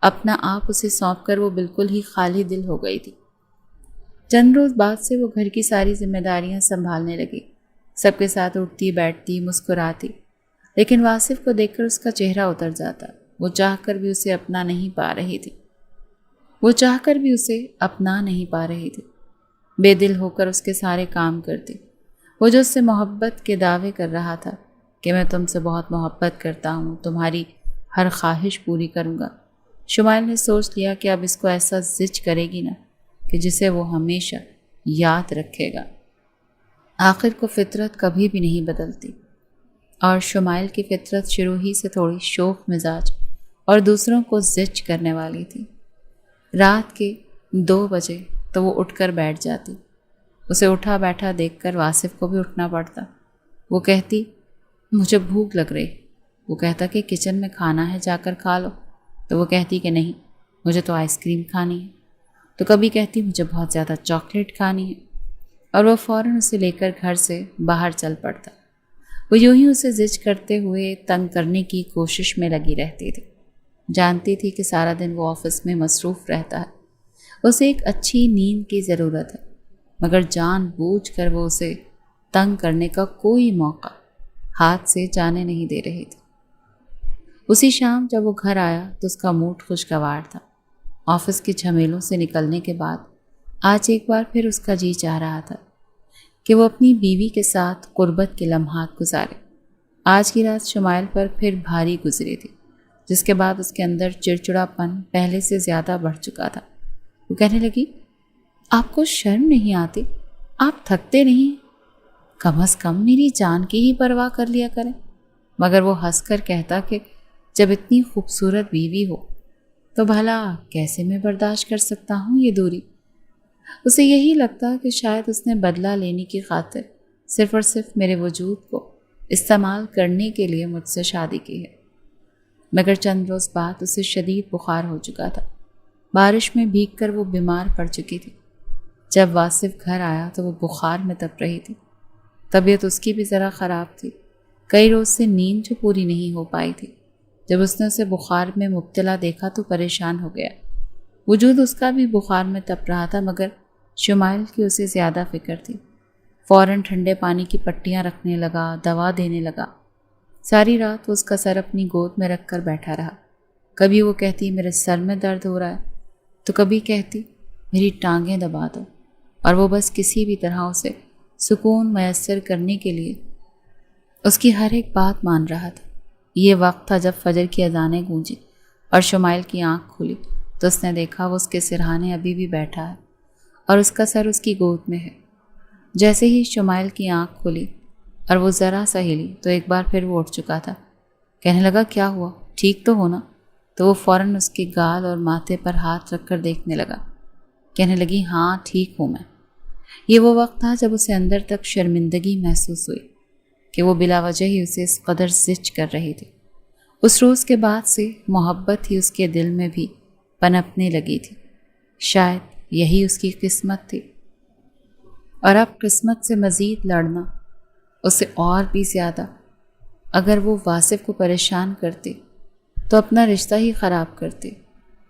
اپنا آپ اسے سونپ کر وہ بالکل ہی خالی دل ہو گئی تھی۔ چند روز بعد سے وہ گھر کی ساری ذمہ داریاں سنبھالنے لگی، سب کے ساتھ اٹھتی بیٹھتی مسکراتی، لیکن واصف کو دیکھ کر اس کا چہرہ اتر جاتا۔ وہ چاہ کر بھی اسے اپنا نہیں پا رہی تھی۔ بے دل ہو کر اس کے سارے کام کرتی۔ وہ جو اس سے محبت کے دعوے کر رہا تھا کہ میں تم سے بہت محبت کرتا ہوں، تمہاری ہر خواہش پوری کروں گا، شمائل نے سوچ لیا کہ اب اس کو ایسا زج کرے گی نا کہ جسے وہ ہمیشہ یاد رکھے گا۔ آخر کو فطرت کبھی بھی نہیں بدلتی، اور شمائل کی فطرت شروع ہی سے تھوڑی شوخ مزاج اور دوسروں کو زج کرنے والی تھی۔ رات کے 2 بجے تو وہ اٹھ کر بیٹھ جاتی۔ اسے اٹھا بیٹھا دیکھ کر واصف کو بھی اٹھنا پڑتا۔ وہ کہتی مجھے بھوک لگ رہی۔ وہ کہتا کہ کچن میں کھانا ہے جا کر کھا لو، تو وہ کہتی کہ نہیں مجھے تو آئس کریم کھانی ہے، تو کبھی کہتی مجھے بہت زیادہ چاکلیٹ کھانی ہے، اور وہ فوراً اسے لے کر گھر سے باہر چل پڑتا۔ وہ یوں ہی اسے زج کرتے ہوئے تنگ کرنے کی کوشش میں لگی رہتی تھی۔ جانتی تھی کہ سارا دن وہ آفس میں مصروف رہتا ہے، اسے ایک اچھی نیند کی ضرورت ہے، مگر جان بوجھ کر وہ اسے تنگ کرنے کا کوئی موقع ہاتھ سے جانے نہیں دے رہی تھی۔ اسی شام جب وہ گھر آیا تو اس کا موڈ خوشگوار تھا۔ آفس کے جھمیلوں سے نکلنے کے بعد آج ایک بار پھر اس کا جی چاہ رہا تھا کہ وہ اپنی بیوی کے ساتھ قربت کے لمحات گزارے۔ آج کی رات شمائل پر پھر بھاری گزری تھی، جس کے بعد اس کے اندر چڑچڑا پن پہلے سے زیادہ بڑھ چکا تھا۔ وہ کہنے لگی آپ کو شرم نہیں آتی؟ آپ تھکتے نہیں؟ کم از کم میری جان کی ہی پرواہ کر لیا کریں۔ مگر وہ ہنس کر کہتا کہ جب اتنی خوبصورت بیوی ہو تو بھلا کیسے میں برداشت کر سکتا ہوں یہ دوری؟ اسے یہی لگتا کہ شاید اس نے بدلہ لینے کی خاطر صرف اور صرف میرے وجود کو استعمال کرنے کے لیے مجھ سے شادی کی ہے۔ مگر چند روز بعد اسے شدید بخار ہو چکا تھا۔ بارش میں بھیگ کر وہ بیمار پڑ چکی تھی۔ جب واصف گھر آیا تو وہ بخار میں تپ رہی تھی۔ طبیعت اس کی بھی ذرا خراب تھی۔ کئی روز سے نیند جو پوری نہیں ہو پائی تھی۔ جب اس نے اسے بخار میں مبتلا دیکھا تو پریشان ہو گیا۔ وجود اس کا بھی بخار میں تپ رہا تھا، مگر شمائل کی اسے زیادہ فکر تھی۔ فوراً ٹھنڈے پانی کی پٹیاں رکھنے لگا، دوا دینے لگا۔ ساری رات وہ اس کا سر اپنی گود میں رکھ کر بیٹھا رہا۔ کبھی وہ کہتی میرے سر میں درد ہو رہا ہے، تو کبھی کہتی میری ٹانگیں دبا دو، اور وہ بس کسی بھی طرح اسے سکون میسر کرنے کے لیے اس کی ہر ایک بات مان رہا تھا۔ یہ وقت تھا جب فجر کی اذانیں گونجی اور شمائل کی آنکھ کھلی تو اس نے دیکھا وہ اس کے سرہانے ابھی بھی بیٹھا ہے اور اس کا سر اس کی گود میں ہے۔ جیسے ہی شمائل کی آنکھ کھلی اور وہ ذرا سا ہلی تو ایک بار پھر وہ اٹھ چکا تھا۔ کہنے لگا کیا ہوا، ٹھیک تو ہونا؟ تو وہ فوراً اس کے گال اور ماتھے پر ہاتھ رکھ کر دیکھنے لگا۔ کہنے لگی ہاں ٹھیک ہوں میں۔ یہ وہ وقت تھا جب اسے اندر تک شرمندگی محسوس ہوئی کہ وہ بلا وجہ ہی اسے اس قدر زچ کر رہی تھی۔ اس روز کے بعد سے محبت ہی اس کے دل میں بھی پنپنے لگی تھی۔ شاید یہی اس کی قسمت تھی، اور اب قسمت سے مزید لڑنا اسے اور بھی زیادہ۔ اگر وہ واصف کو پریشان کرتی تو اپنا رشتہ ہی خراب کرتی۔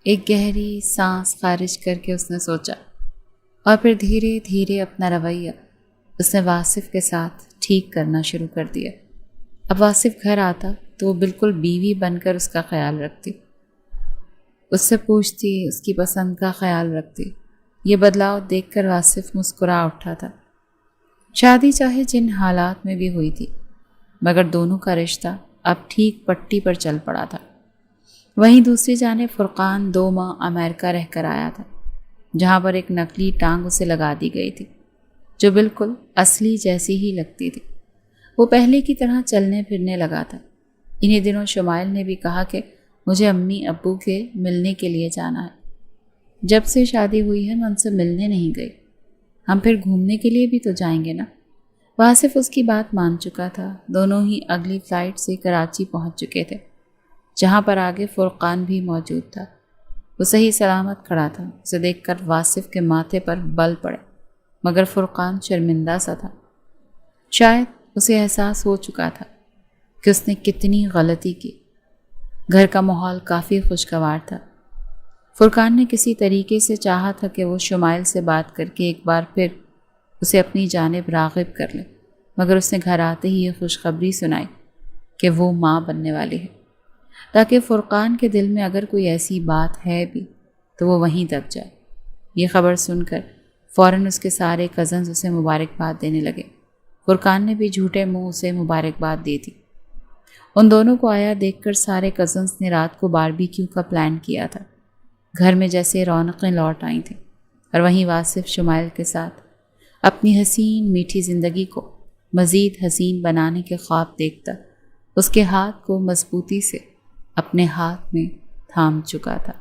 ایک گہری سانس خارج کر کے اس نے سوچا، اور پھر دھیرے دھیرے اپنا رویہ اس نے واصف کے ساتھ ٹھیک کرنا شروع کر دیا۔ اب واصف گھر آتا تو وہ بالکل بیوی بن کر اس کا خیال رکھتی، اس سے پوچھتی، اس کی پسند کا خیال رکھتی۔ یہ بدلاؤ دیکھ کر واصف مسکرا اٹھا تھا۔ شادی چاہے جن حالات میں بھی ہوئی تھی، مگر دونوں کا رشتہ اب ٹھیک پٹی پر چل پڑا تھا۔ وہیں دوسری جانب فرقان 2 ماہ امریکہ رہ کر آیا تھا، جہاں پر ایک نقلی ٹانگ اسے لگا دی گئی تھی جو بالکل اصلی جیسی ہی لگتی تھی۔ وہ پہلے کی طرح چلنے پھرنے لگا تھا۔ انہی دنوں شمائل نے بھی کہا کہ مجھے امی ابو کے ملنے کے لیے جانا ہے۔ جب سے شادی ہوئی ہے میں ان سے ملنے نہیں گئی، ہم پھر گھومنے کے لیے بھی تو جائیں گے نا۔ واصف اس کی بات مان چکا تھا۔ دونوں ہی اگلی فلائٹ سے کراچی پہنچ چکے تھے، جہاں پر آگے فرقان بھی موجود تھا۔ وہ صحیح سلامت کھڑا تھا۔ اسے دیکھ کر واصف کے ماتھے پر بل پڑے، مگر فرقان شرمندہ سا تھا۔ شاید اسے احساس ہو چکا تھا کہ اس نے کتنی غلطی کی۔ گھر کا ماحول کافی خوشگوار تھا۔ فرقان نے کسی طریقے سے چاہا تھا کہ وہ شمائل سے بات کر کے ایک بار پھر اسے اپنی جانب راغب کر لے، مگر اس نے گھر آتے ہی یہ خوشخبری سنائی کہ وہ ماں بننے والی ہے، تاکہ فرقان کے دل میں اگر کوئی ایسی بات ہے بھی تو وہ وہیں دب جائے۔ یہ خبر سن کر فوراً اس کے سارے کزنز اسے مبارکباد دینے لگے۔ فرقان نے بھی جھوٹے منہ اسے مبارکباد دی تھی۔ ان دونوں کو آیا دیکھ کر سارے کزنز نے رات کو باربیکیو کا پلان کیا تھا۔ گھر میں جیسے رونقیں لوٹ آئی تھیں، اور وہیں واصف شمائل کے ساتھ اپنی حسین میٹھی زندگی کو مزید حسین بنانے کے خواب دیکھتا اس کے ہاتھ کو مضبوطی سے اپنے ہاتھ میں تھام چکا تھا۔